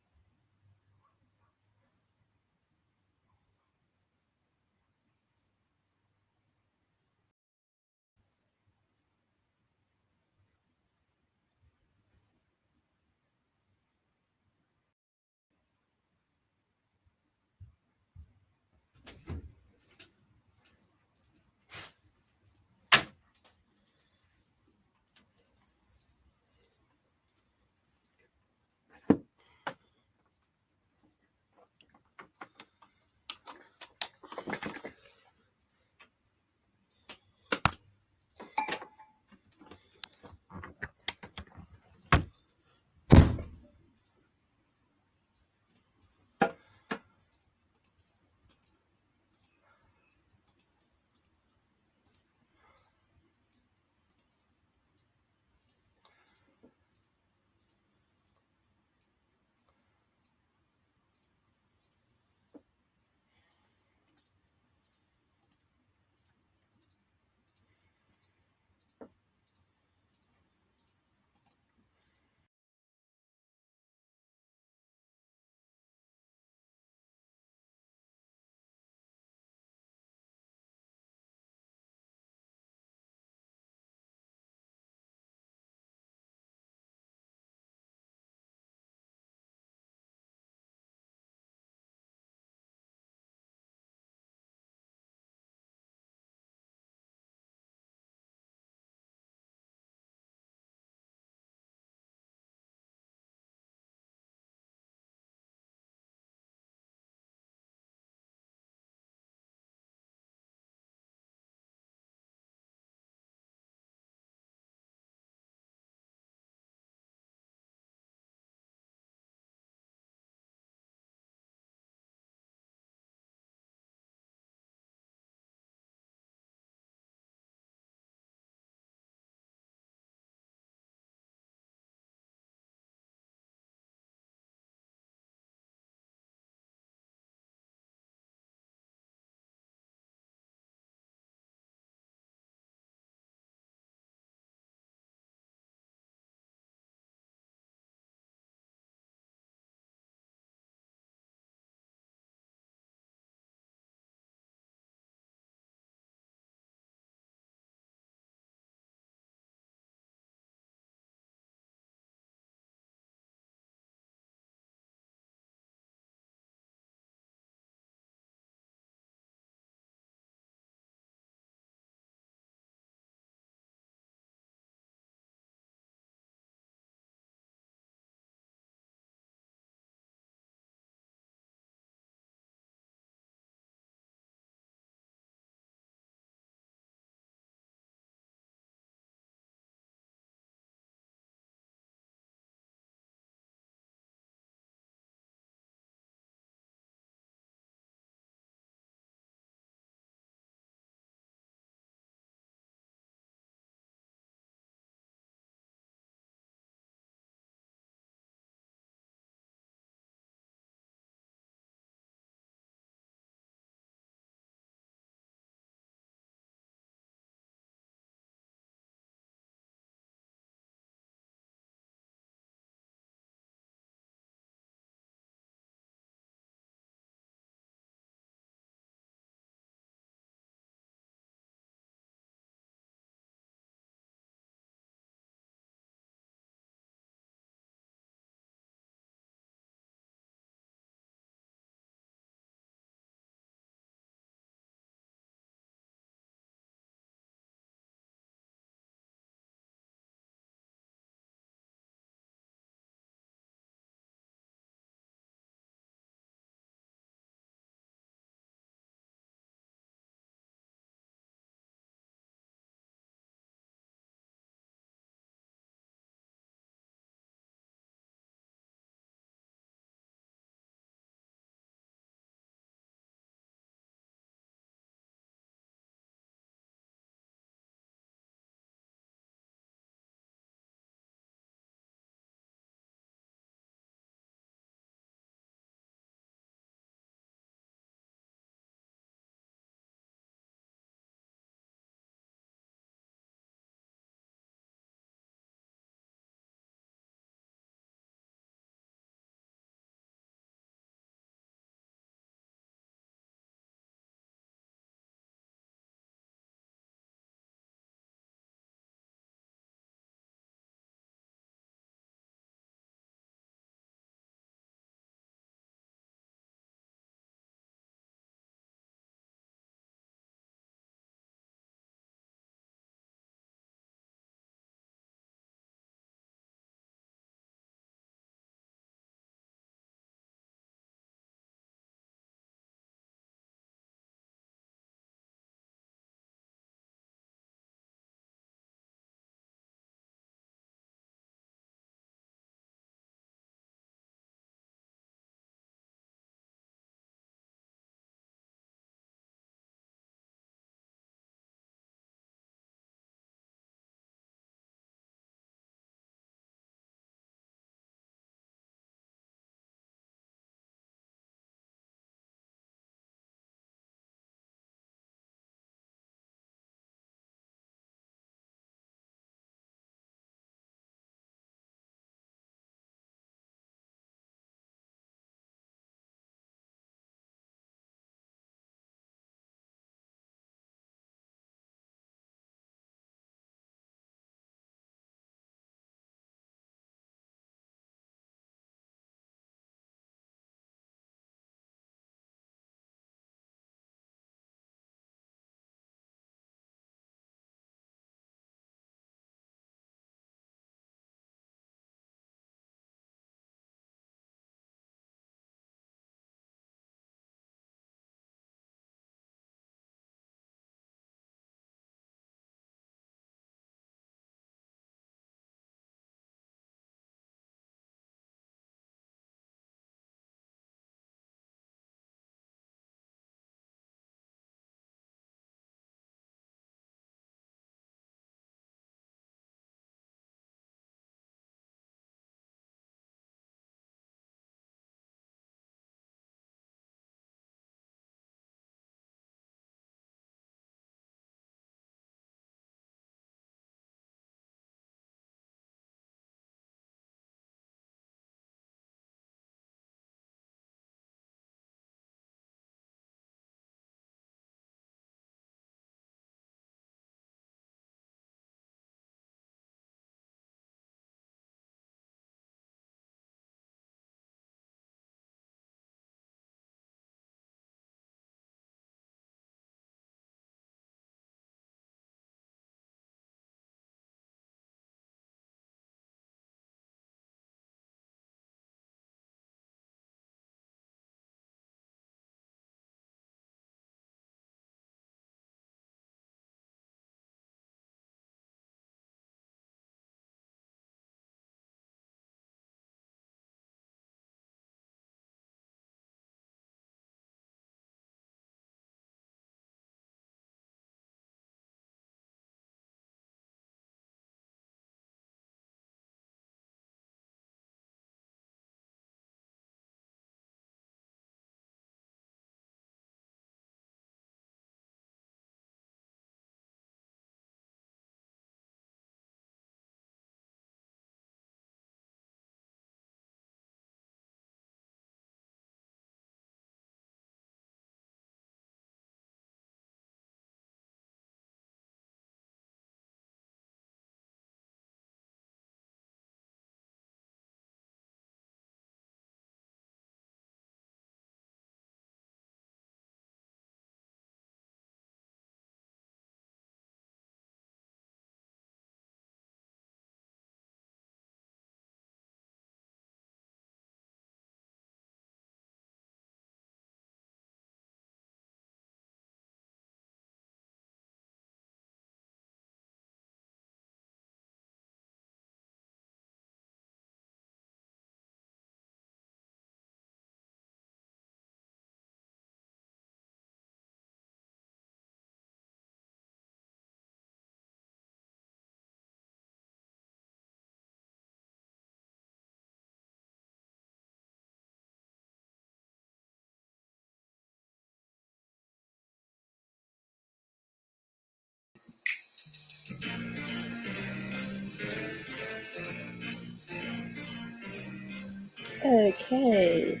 Okay.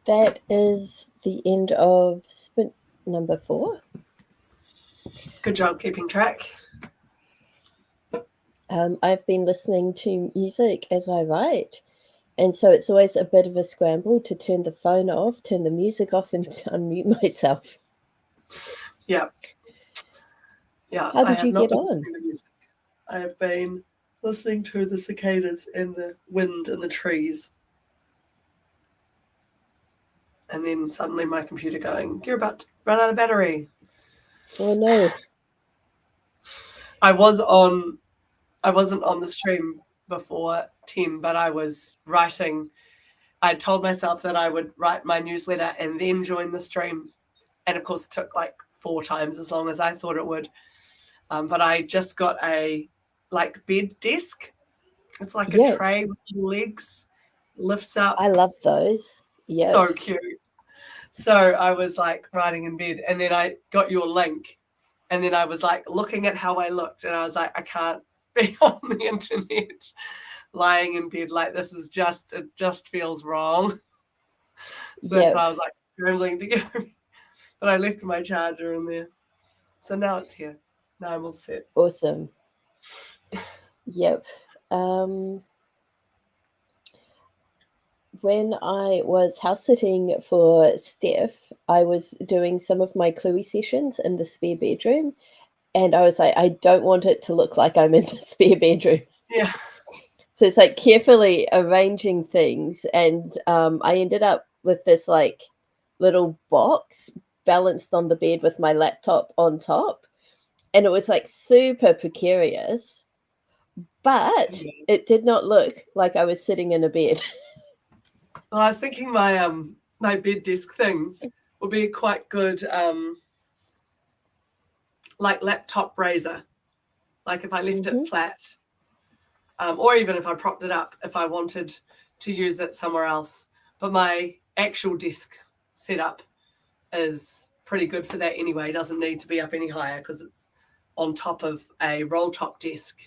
That is the end of sprint number 4. Good job keeping track. I've been listening to music as I write, and so it's always a bit of a scramble to turn the phone off, turn the music off, and to unmute myself. Yeah. How I did have you not get been on? listening to music. I have been listening to the cicadas and the wind and the trees. And then suddenly my computer going, you're about to run out of battery. Oh no. I wasn't on the stream before 10, but I was writing. I told myself that I would write my newsletter and then join the stream. And of course, it took like 4 times as long as I thought it would. But I just got a bed desk. It's like a tray with legs, lifts up. I love those. Yeah. So cute. So I was like writing in bed, and then I got your link, and then I was like looking at how I looked, and I was like, I can't be on the internet lying in bed like this. It just feels wrong. So that's why I was like scrambling to get home. But I left my charger in there. So now it's here. Now I'm all set. Awesome. Yep. When I was house sitting for Steph, I was doing some of my Cluey sessions in the spare bedroom, and I was like, I don't want it to look like I'm in the spare bedroom. Yeah. So it's like carefully arranging things, and I ended up with this like little box balanced on the bed with my laptop on top, and it was like super precarious, but it did not look like I was sitting in a bed. Well, I was thinking my bed desk thing would be quite good, like laptop raiser. Like if I left it flat, or even if I propped it up, if I wanted to use it somewhere else. But my actual desk setup is pretty good for that anyway. It doesn't need to be up any higher because it's on top of a roll top desk,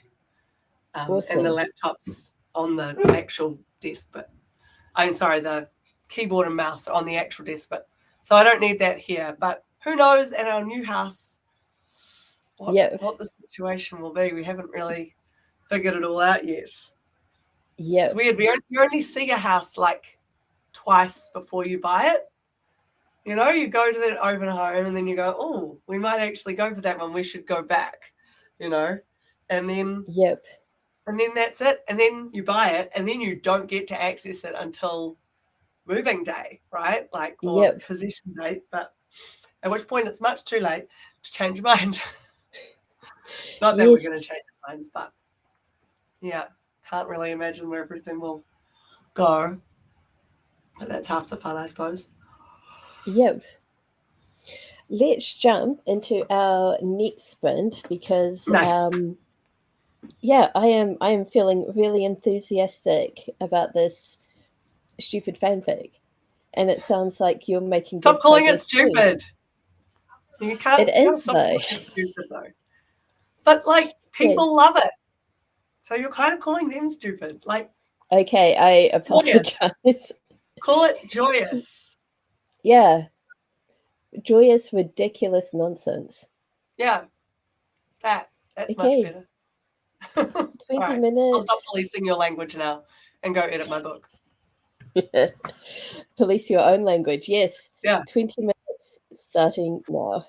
Awesome. and the laptop's on the actual desk. But I'm sorry, the keyboard and mouse are on the actual desk. But so I don't need that here. But who knows at our new house what the situation will be. We haven't really figured it all out yet. Yeah. It's weird. You only see a house like twice before you buy it. You know, you go to the open home and then you go, oh, we might actually go for that one. We should go back, you know, and then and then that's it. And then you buy it and then you don't get to access it until moving day, right? Like, or possession date. But at which point it's much too late to change your mind. Not that we're going to change our minds, but yeah, can't really imagine where everything will go. But that's half the fun, I suppose. Yep. Let's jump into our next sprint because nice. I am feeling really enthusiastic about this stupid fanfic. And it sounds like you're making Stop good calling it progress stupid. Too. You can't stop though. calling it stupid though. But like people love it. So you're kind of calling them stupid. Like okay, I apologize. Joyous. Call it joyous. Yeah. Joyous, ridiculous nonsense. Yeah. That's okay. much better. 20 minutes. I'll stop policing your language now and go edit my book. Police your own language, yes. Yeah. 20 minutes starting now.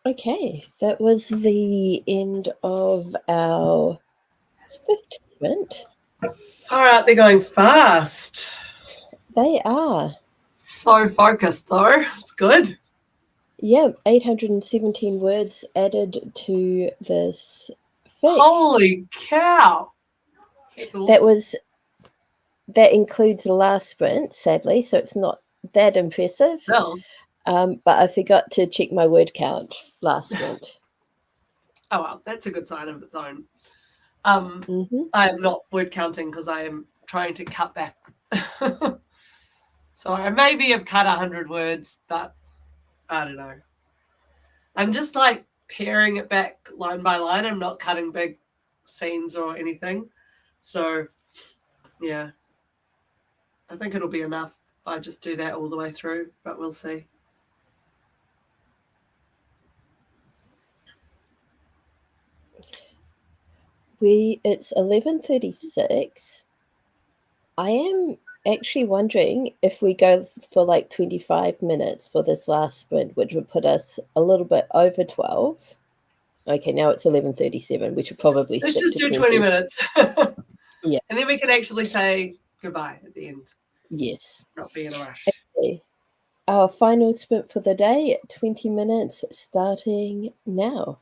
Okay, that was the end of our fifth segment. Far out, they're going fast. They are. So focused, though. It's good. Yeah, 817 words added to this fic. Holy cow. That's awesome. That includes the last sprint, sadly, so it's not that impressive. No. But I forgot to check my word count last sprint. Oh, well, that's a good sign of its own. Mm-hmm. I am not word counting because I am trying to cut back. So I maybe have cut 100 words, but I don't know. I'm just like paring it back line by line. I'm not cutting big scenes or anything. So, yeah, I think it'll be enough if I just do that all the way through, but we'll see. It's 11:36. I am actually wondering if we go for like 25 minutes for this last sprint, which would put us a little bit over 12. Okay, now it's 11:37. We should probably Let's stick just to do 20. 20 minutes. Yeah. And then we can actually say goodbye at the end. Yes. Not be in a rush. Okay. Our final sprint for the day, 20 minutes starting now.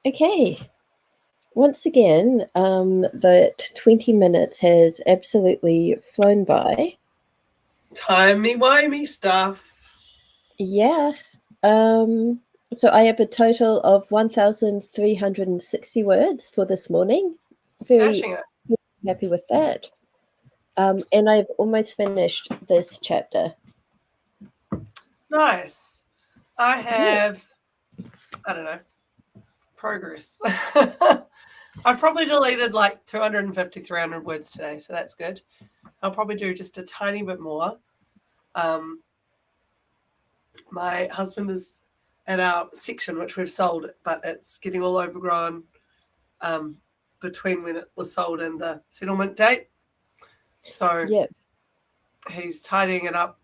Okay. Once again, that 20 minutes has absolutely flown by. Timey-wimey stuff. Yeah. So I have a total of 1,360 words for this morning. Smashing it. Very happy with that. And I've almost finished this chapter. Nice. I have, I don't know, progress. I've probably deleted like 250, 300 words today, so that's good. I'll probably do just a tiny bit more. My husband is at our section, which we've sold, but it's getting all overgrown between when it was sold and the settlement date. So he's tidying it up.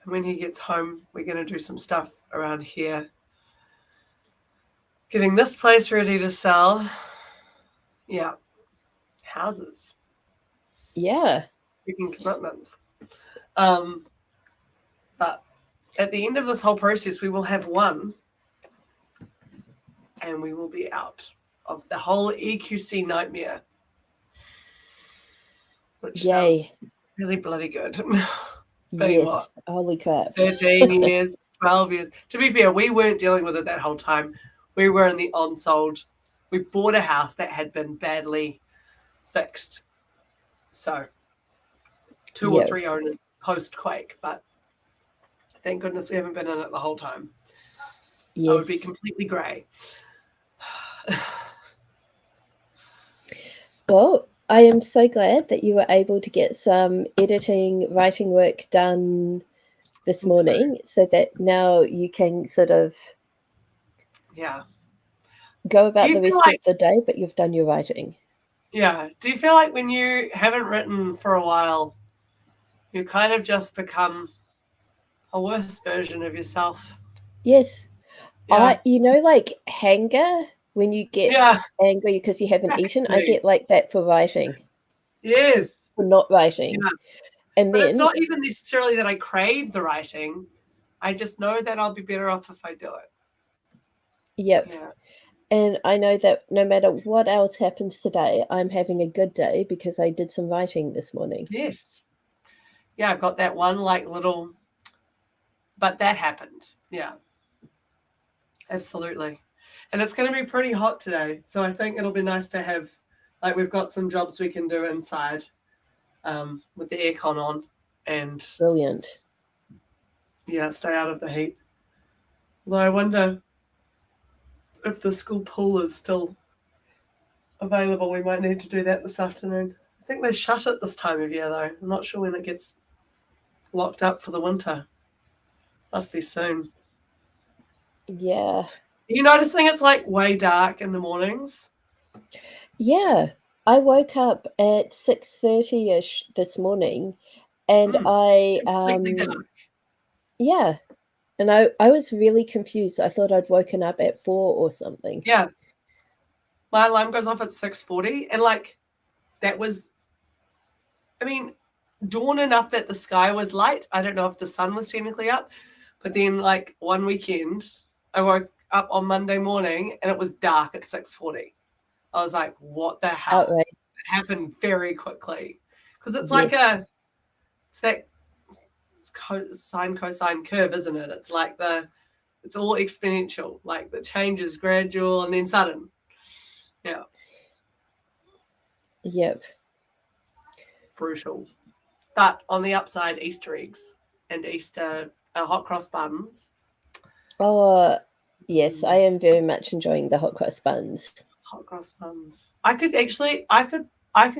And when he gets home, we're going to do some stuff around here. Getting this place ready to sell. Yeah. Houses. Yeah. Making commitments. But at the end of this whole process, we will have one and we will be out of the whole EQC nightmare. Which sounds really bloody good. Yes. Holy crap. 13 years, 12 years. To be fair, we weren't dealing with it that whole time. We were in the on-sold. We bought a house that had been badly fixed. So 2 or 3 owners post-quake, but thank goodness we haven't been in it the whole time. Yes. I would be completely grey. Well, I am so glad that you were able to get some editing, writing work done this morning so that now you can sort of go about the rest of the day, but you've done your writing. Yeah. Do you feel like when you haven't written for a while, you kind of just become a worse version of yourself? Yes. Yeah. Like hanger, when you get angry because you haven't eaten, I get like that for writing. Yes. For not writing. Yeah. And but then it's not even necessarily that I crave the writing. I just know that I'll be better off if I do it. Yep. Yeah. And I know that no matter what else happens today, I'm having a good day because I did some writing this morning. Yes. Yeah, I've got that one like little, but that happened. Yeah. Absolutely. And it's going to be pretty hot today. So I think it'll be nice to have, like, we've got some jobs we can do inside with the aircon on and brilliant. Yeah, stay out of the heat. Although I wonder if the school pool is still available. We might need to do that this afternoon. I think they shut it this time of year, though. I'm not sure when it gets locked up for the winter. Must be soon. Yeah. Are you noticing it's like way dark in the mornings? Yeah. I woke up at 6:30ish this morning and completely dark. Yeah. And I was really confused. I thought I'd woken up at 4 or something. Yeah. My alarm goes off at 6:40 and like that was, I mean, dawn enough that the sky was light. I don't know if the sun was technically up, but then like one weekend I woke up on Monday morning and it was dark at 6:40. I was like, what the hell? Outright. It happened very quickly because it's like it's that sine cosine curve, isn't it? It's like it's all exponential, like the change is gradual and then sudden. Yeah. Yep. Brutal. But on the upside, Easter eggs and Easter hot cross buns. Oh, yes, I am very much enjoying the hot cross buns. Hot cross buns. I could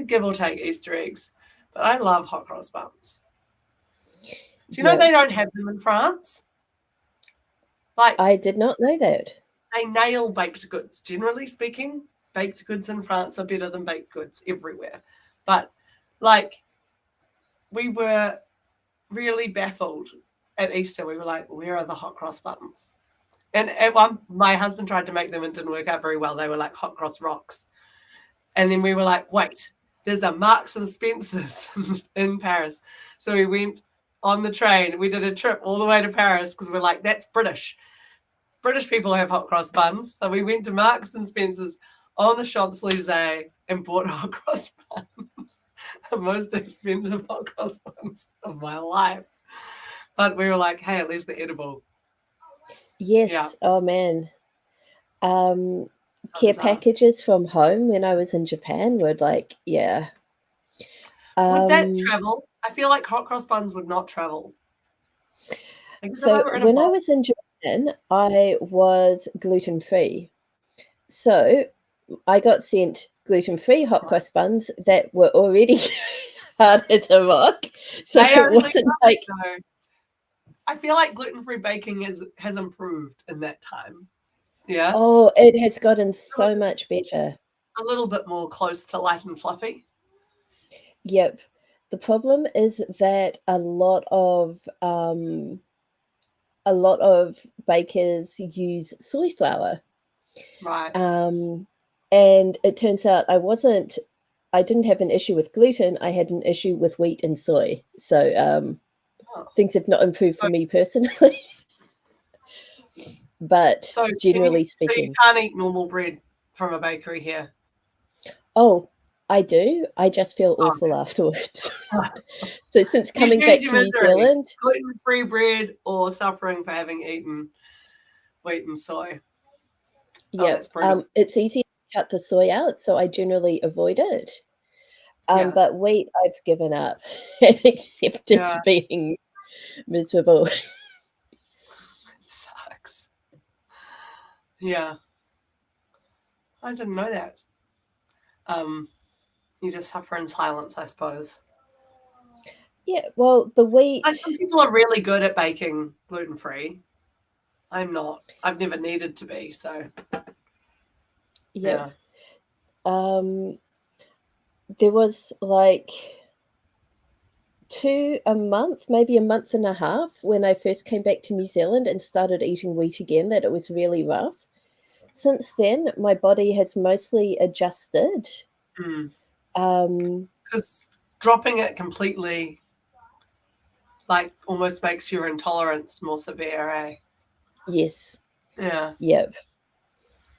give or take Easter eggs, but I love hot cross buns. Do you know they don't have them in France? Like, I did not know that. They nail baked goods. Generally speaking, baked goods in France are better than baked goods everywhere. But like, we were really baffled at Easter. We were like, where are the hot cross buns? And at one, my husband tried to make them and didn't work out very well. They were like hot cross rocks. And then we were like, wait, there's a Marks and Spencer's in Paris. So we went on the train. We did a trip all the way to Paris because we're like, that's British. British people have hot cross buns. So we went to Marks and Spencer's on the Champs-Élysées and bought hot cross buns. The most expensive hot cross buns of my life. But we were like, hey, at least they're edible. Yes. Yeah. Oh man. So Care bizarre. packages from home when I was in Japan were like, yeah. Would that travel? I feel like hot cross buns would not travel. So when I was in Japan, I was gluten-free. So I got sent gluten-free hot cross buns that were already hard as a rock. So it wasn't like... I feel like gluten-free baking has improved in that time. Yeah. Oh, it has gotten so much better. A little bit more close to light and fluffy. Yep. The problem is that a lot of bakers use soy flour. Right. And it turns out I didn't have an issue with gluten. I had an issue with wheat and soy. So things have not improved for me personally. But generally speaking. So you can't eat normal bread from a bakery here? Oh, I do. I just feel awful afterwards. So since coming back to New Zealand... Gluten-free bread or suffering for having eaten wheat and soy? Yeah, it's easy to cut the soy out, so I generally avoid it. But wheat, I've given up and accepted being miserable. It sucks. Yeah. I didn't know that. You just suffer in silence, I suppose. Yeah, well, the wheat... Some people are really good at baking gluten-free. I'm not. I've never needed to be, so... Yeah. There was like maybe a month and a half when I first came back to New Zealand and started eating wheat again, that it was really rough. Since then, my body has mostly adjusted. Because dropping it completely, like, almost makes your intolerance more severe, eh? Yes. Yeah. Yep.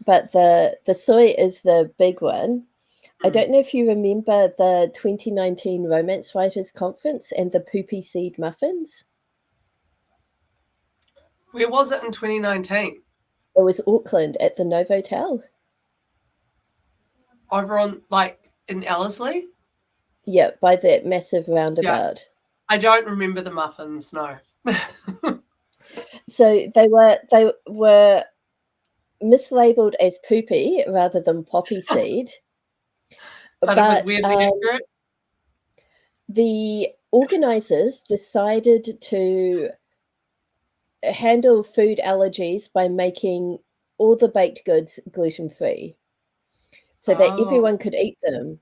But the soy is the big one. I don't know if you remember the 2019 Romance Writers Conference and the poopy seed muffins. Where was it in 2019? It was Auckland at the Novotel. Over on, like, in Ellerslie? Yeah, by that massive roundabout. Yeah. I don't remember the muffins, no. So they were mislabeled as poopy rather than poppy seed. But it was weirdly accurate. The organisers decided to handle food allergies by making all the baked goods gluten-free so that everyone could eat them.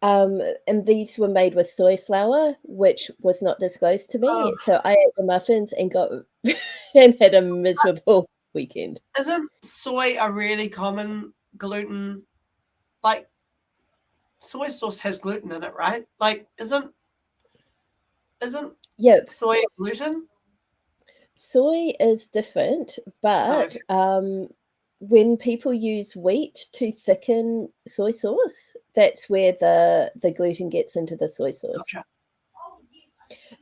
And these were made with soy flour, which was not disclosed to me. So I ate the muffins and had a miserable weekend. Isn't soy a really common gluten? Like, soy sauce has gluten in it, right? Like, isn't soy gluten? Soy is different, but when people use wheat to thicken soy sauce, that's where the gluten gets into the soy sauce. Gotcha.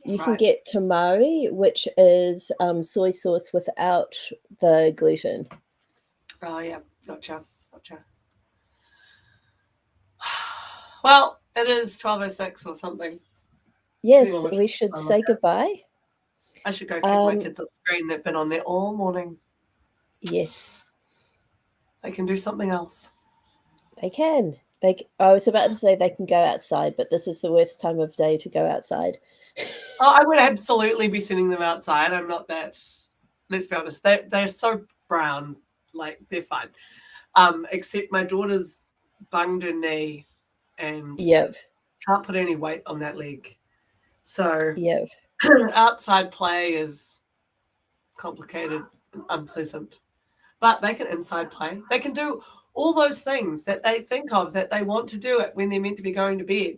You can get tamari, which is soy sauce without the gluten. Oh, yeah. Gotcha. Well, it is 12:06 or something. Yes, we should say goodbye. I should go kick my kids off screen. They've been on there all morning. Yes. They can do something else. They can. I was about to say they can go outside, but this is the worst time of day to go outside. Oh, I would absolutely be sending them outside. I'm not that. Let's be honest. They're so brown. Like, they're fine. Except my daughter's bunged her knee and can't put any weight on that leg. So outside play is complicated and unpleasant. But they can inside play. They can do all those things that they think of that they want to do it when they're meant to be going to bed.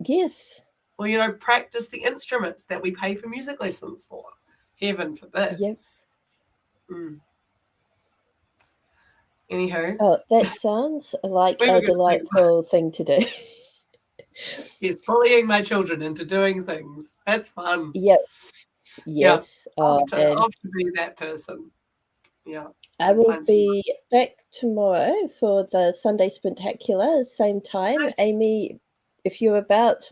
Yes. Or, practice the instruments that we pay for music lessons for. Heaven forbid. Yep. Anywho, Oh, that sounds like we were a going to say, delightful thing to do. yes, bullying my children into doing things. That's fun. Yep. Yeah, Yes. Oh, and off to be that person. Yeah, I and will find some be back tomorrow for the Sunday Spectacular, same time. nice. Amy, if you're about,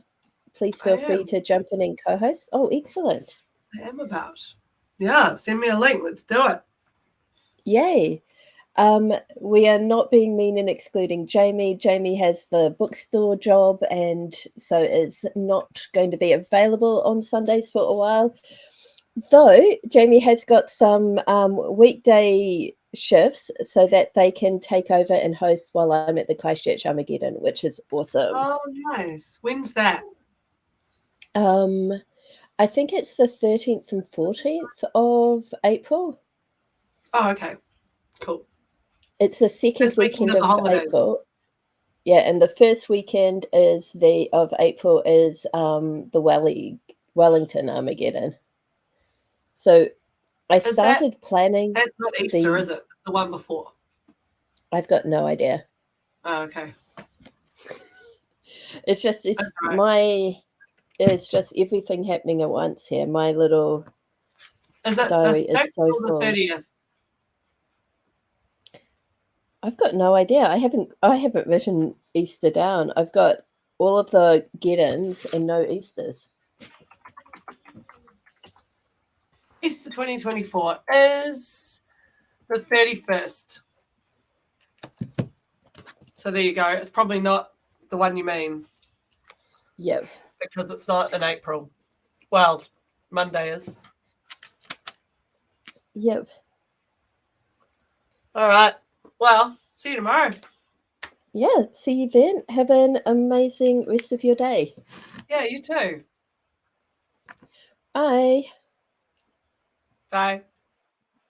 please I feel free am. to jump in and co-host. Oh, excellent. I am about. Yeah, send me a link. Let's do it. Yay. We are not being mean and excluding Jamie. Jamie has the bookstore job, and so is not going to be available on Sundays for a while. Though Jamie has got some weekday shifts so that they can take over and host while I'm at the Christchurch Armageddon, which is awesome. Oh, nice. When's that? I think it's the 13th and 14th of April. Oh, okay. Cool. It's the second First weekend weekend of the of holidays. April. Yeah, and the first weekend of April is the Wellington Armageddon. So I started planning. That's not Easter, is it? It's the one before. I've got no idea. Oh, okay. It's just right. it's just everything happening at once here. My little diary is so or the full. 30th? I've got no idea. I haven't written Easter down. I've got all of the get-ins and no Easters. Easter 2024 is the 31st. So there you go. It's probably not the one you mean. Yep. Because it's not in April. Well, Monday is. Yep. All right. Well, see you tomorrow. Yeah, see you then. Have an amazing rest of your day. Yeah, you too. Bye. Bye.